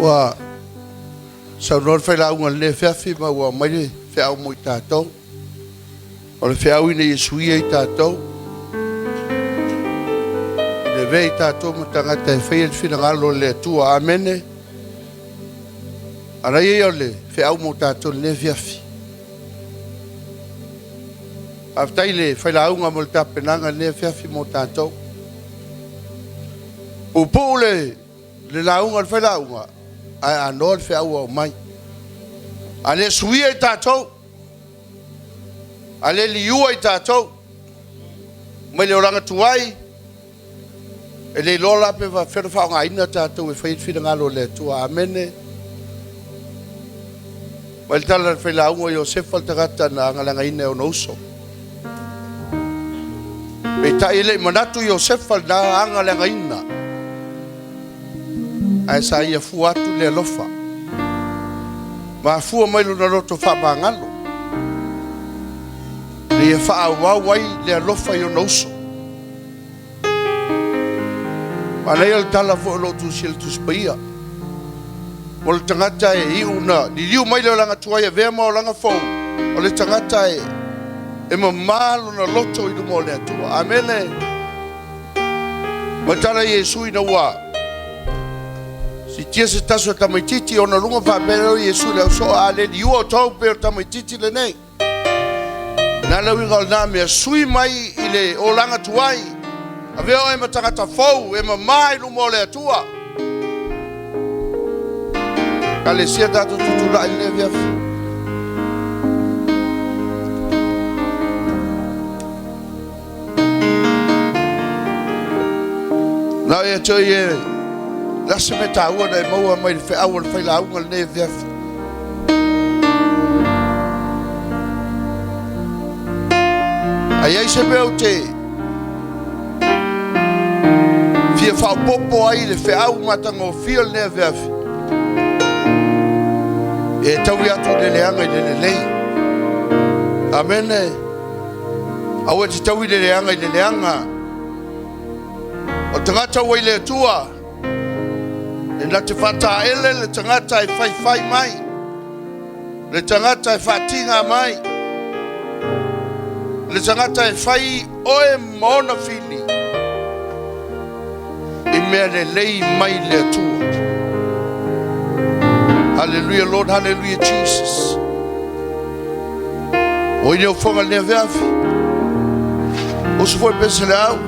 Wa sa non fa la un le fafi ma wa mai fa mo tato o le fa ina SUIA i tato le ve tato mo tangata fa il finalo le tua amene ara ye le fa mo tato le fafi aftai le fa la un mo tapenanga le fafi mo tato o pole le la un fa la un a no fe au mai ale SUIA i tatou ale liua i tatou mai le oranga TUAI e le lola pe va fer fa nga ina tatou e fai fina ngalo le tua amene mai tala fe la ungo yo se falta gata na ngala ina o noso pe ta ile manatu yo se falta ngala ina ai sa ia fu atu le lofa ma fu mai lo roto fa mangalo le fa wa wai le lofa yo noso ale el tala fo lo tu sil tu spia mol tangata e una di liu mai le langa tuai ve mo langa fo o le tangata e mo malo na loto i mo le tu amene ma tala Iesu ina wa si tia se taso tamaititi ona lunga fa pero Iesu le so ale di o tau per tamaititi le nei na le winga na me sui mai ile o langa tuai ave o e matanga fou e mai lu mo le Atua kale sia dato tutto la ile via na e toe la se me Taua na mo mai fe au fe la un ne via ai se me o te fia fa popo ai le fe au matango fio ne via e tau ia tu le anga le amen au te tau le anga o tangata wai le tua e la te fata ele le tangata e fai mai le tangata e fatinga mai le tangata e fai oe mona fili e mea le lei mai le tua. Hallelujah Lord, hallelujah Jesus. O ine o fonga le veafi o se foi pese le au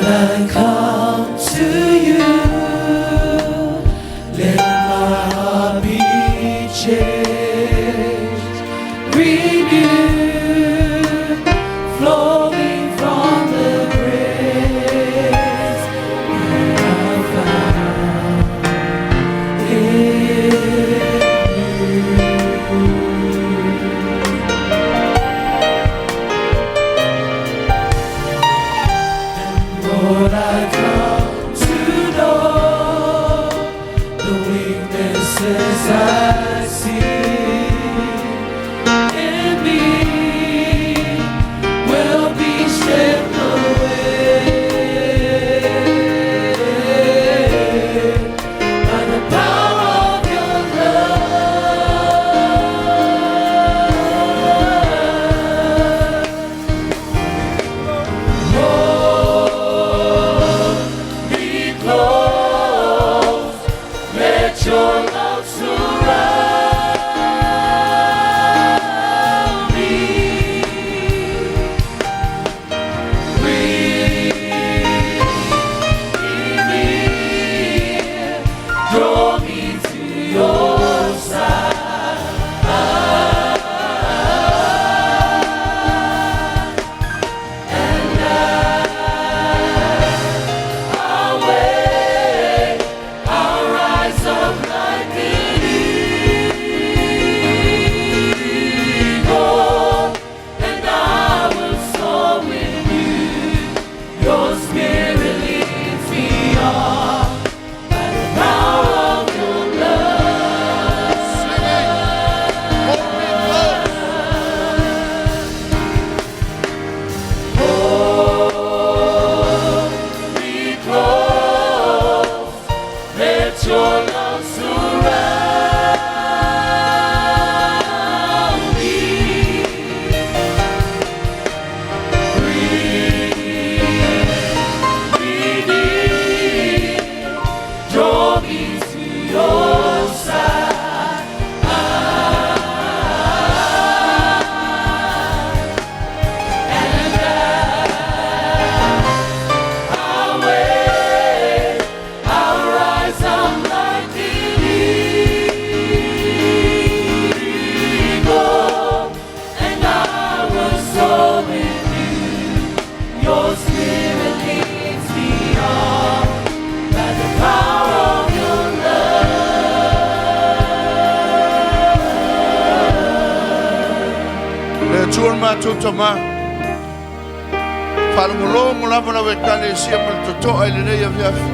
I come to you, let my heart be changed, renewed, flowing from the grace that I found in Lord, I come to know the weaknesses I see in me will be stripped away by the power of your love. Let your love surround mātou tama. Whalongolongo lava na wekale sia mal totoa ile nei aviafi.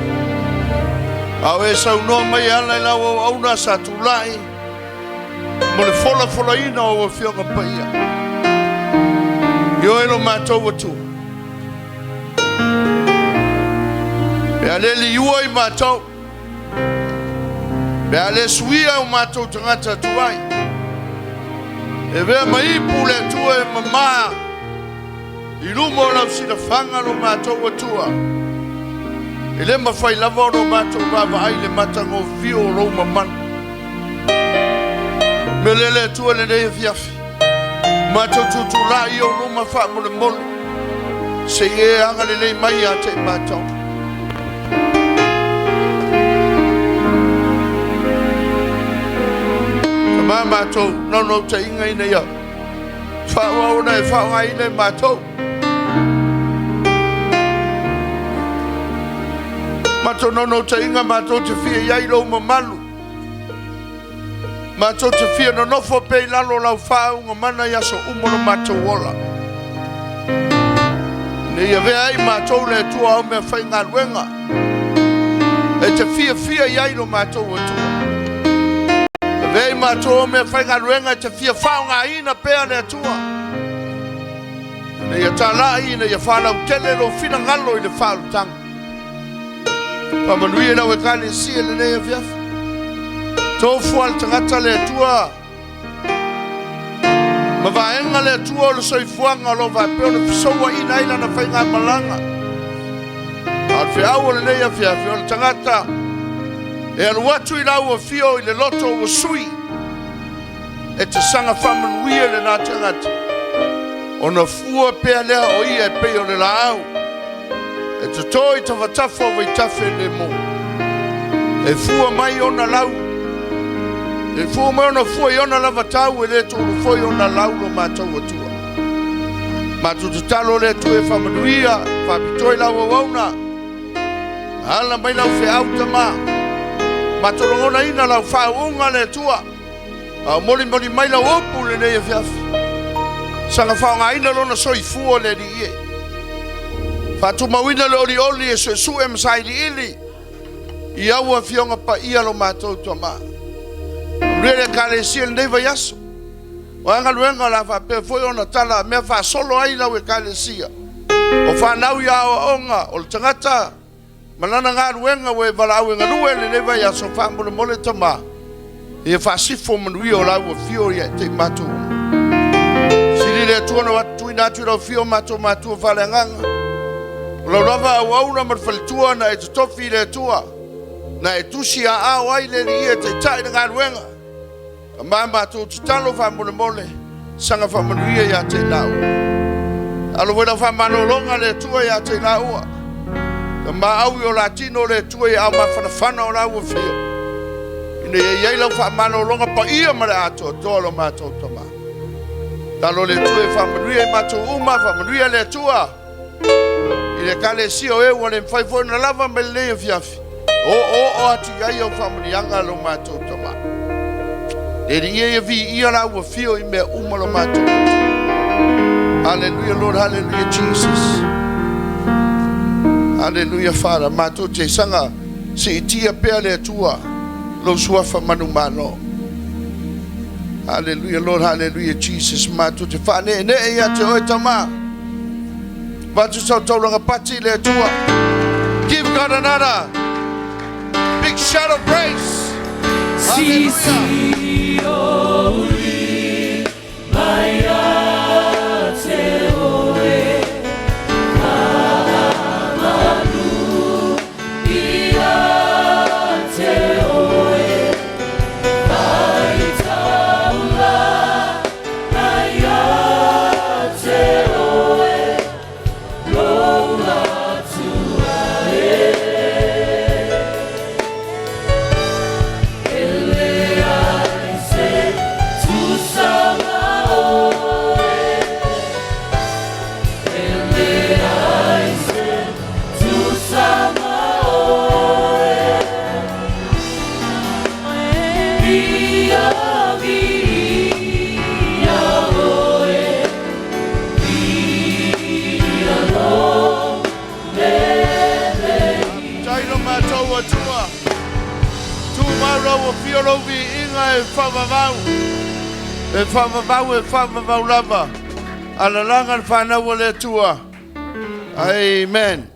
Au e saunoa mai ala i lawa au na sa tulai. Mo le fola ina o fionga paia. Yo elo mātou watu. E aleli iua i mātou. E ale SUIA o mātou tangata TUAI. E vea mai pule tua e mamaa. I lumo lau sina whanga lo mātou atua. E le mawhai lava o mātou baba ai le matango fio o lo mamana. Me lele tua le nei fiafi. Mātou tutula i o lo mawha mo le mole. Se e anga le nei mai a te mātou. Tama mātou no te inga ina ia. Whaua ona e whaunga ina mātou. Mātou no te inga mātou te fia iai lo mamalu. Mātou te fia no nofo pei lalo lau whaunga mana ia so umoro mātou wola. Ne ia vea ai mātou le tua au mea whai ngā luenga. E te fia iai lo mātou atua. E vea ai mātou mea whai ngā luenga e te fia whaunga ina pea le atua. Ne ia tāla ina ia whalau tele lo whina ngalo i le whalu tanga. Faamanu e lau e kale sia le nei aviafi. Tofu al tangata le atua. Ma vaenga le atua o le soifuanga lo vapeo le fisoua ina ila na whainga malanga. Al whiau le nei aviafi o le tangata. E alu atu i lau a fio i le loto o sui. E te sanga faamanu ia le nā tangata. O na fua pea lea o ia e peo le laau. E te toi ta watafo vai tafe le mo. E fua mai ona lau. E fua mai ona fua i ona lava tau e le tōru fua i ona lau lo mātou atua. Mātou te talo le tu e whamanuia, whapitoi lau a wauna. Ala mai lau whi au tama. Mātou longona ina lau whaunga le tua. A moli mai lau opu le nei e whiafi. Sanga whaunga ina lona soi fua le di ie. Fatu mawina le oli e su e msai li ili. I au a fionga pa ia lo mātou tua maa. Mrele kare sia le neiva yaso. O anga luenga la whape foi ona tala mea wha solo ai lau e kare sia. O whanau ia o onga o le tangata. Malana ngā luenga we wala au inga rue le neiva yaso whamule mole ta maa. I e wha sifo manui o lau a fio ia te mātou. Siri le tuana watu inatu rau fio mātou whale nganga. Lau lava au au na marfalitua na e te tofi le tua. Na e tusi a au ai le li e te tai na ngā ruenga. Ka maa mātou te talo whamone mole. Sanga whamanuia ia te lau. Alo wena whamano longa le tua ia te laua. Ka maa au i o latino le tua i au mawhanawhana o lau o whio. Ine e iei lau whamano longa pa ia mare ato tolo mātou tama. Talo le tua e whamanuia i mātou uma whamanuia le tua. Ile kale sio e wale mfaifo na lava mbele ya fiafi. O ati ya family anga lo mato toma. Dedi ye vi ila wa fio ime umalo mato. Hallelujah Lord, hallelujah Jesus. Hallelujah Father, mato te sanga se itia pele tua lo suafa manumano. Hallelujah Lord, hallelujah Jesus, mato te fane ne ya te oitama. Avatu so tolanga pati le tua. Give God another big shout of praise. o Atua. Tu mauro o fioro viiga e faamanu. E faamanu lava. Alalanga faanau o le Atua. Amen.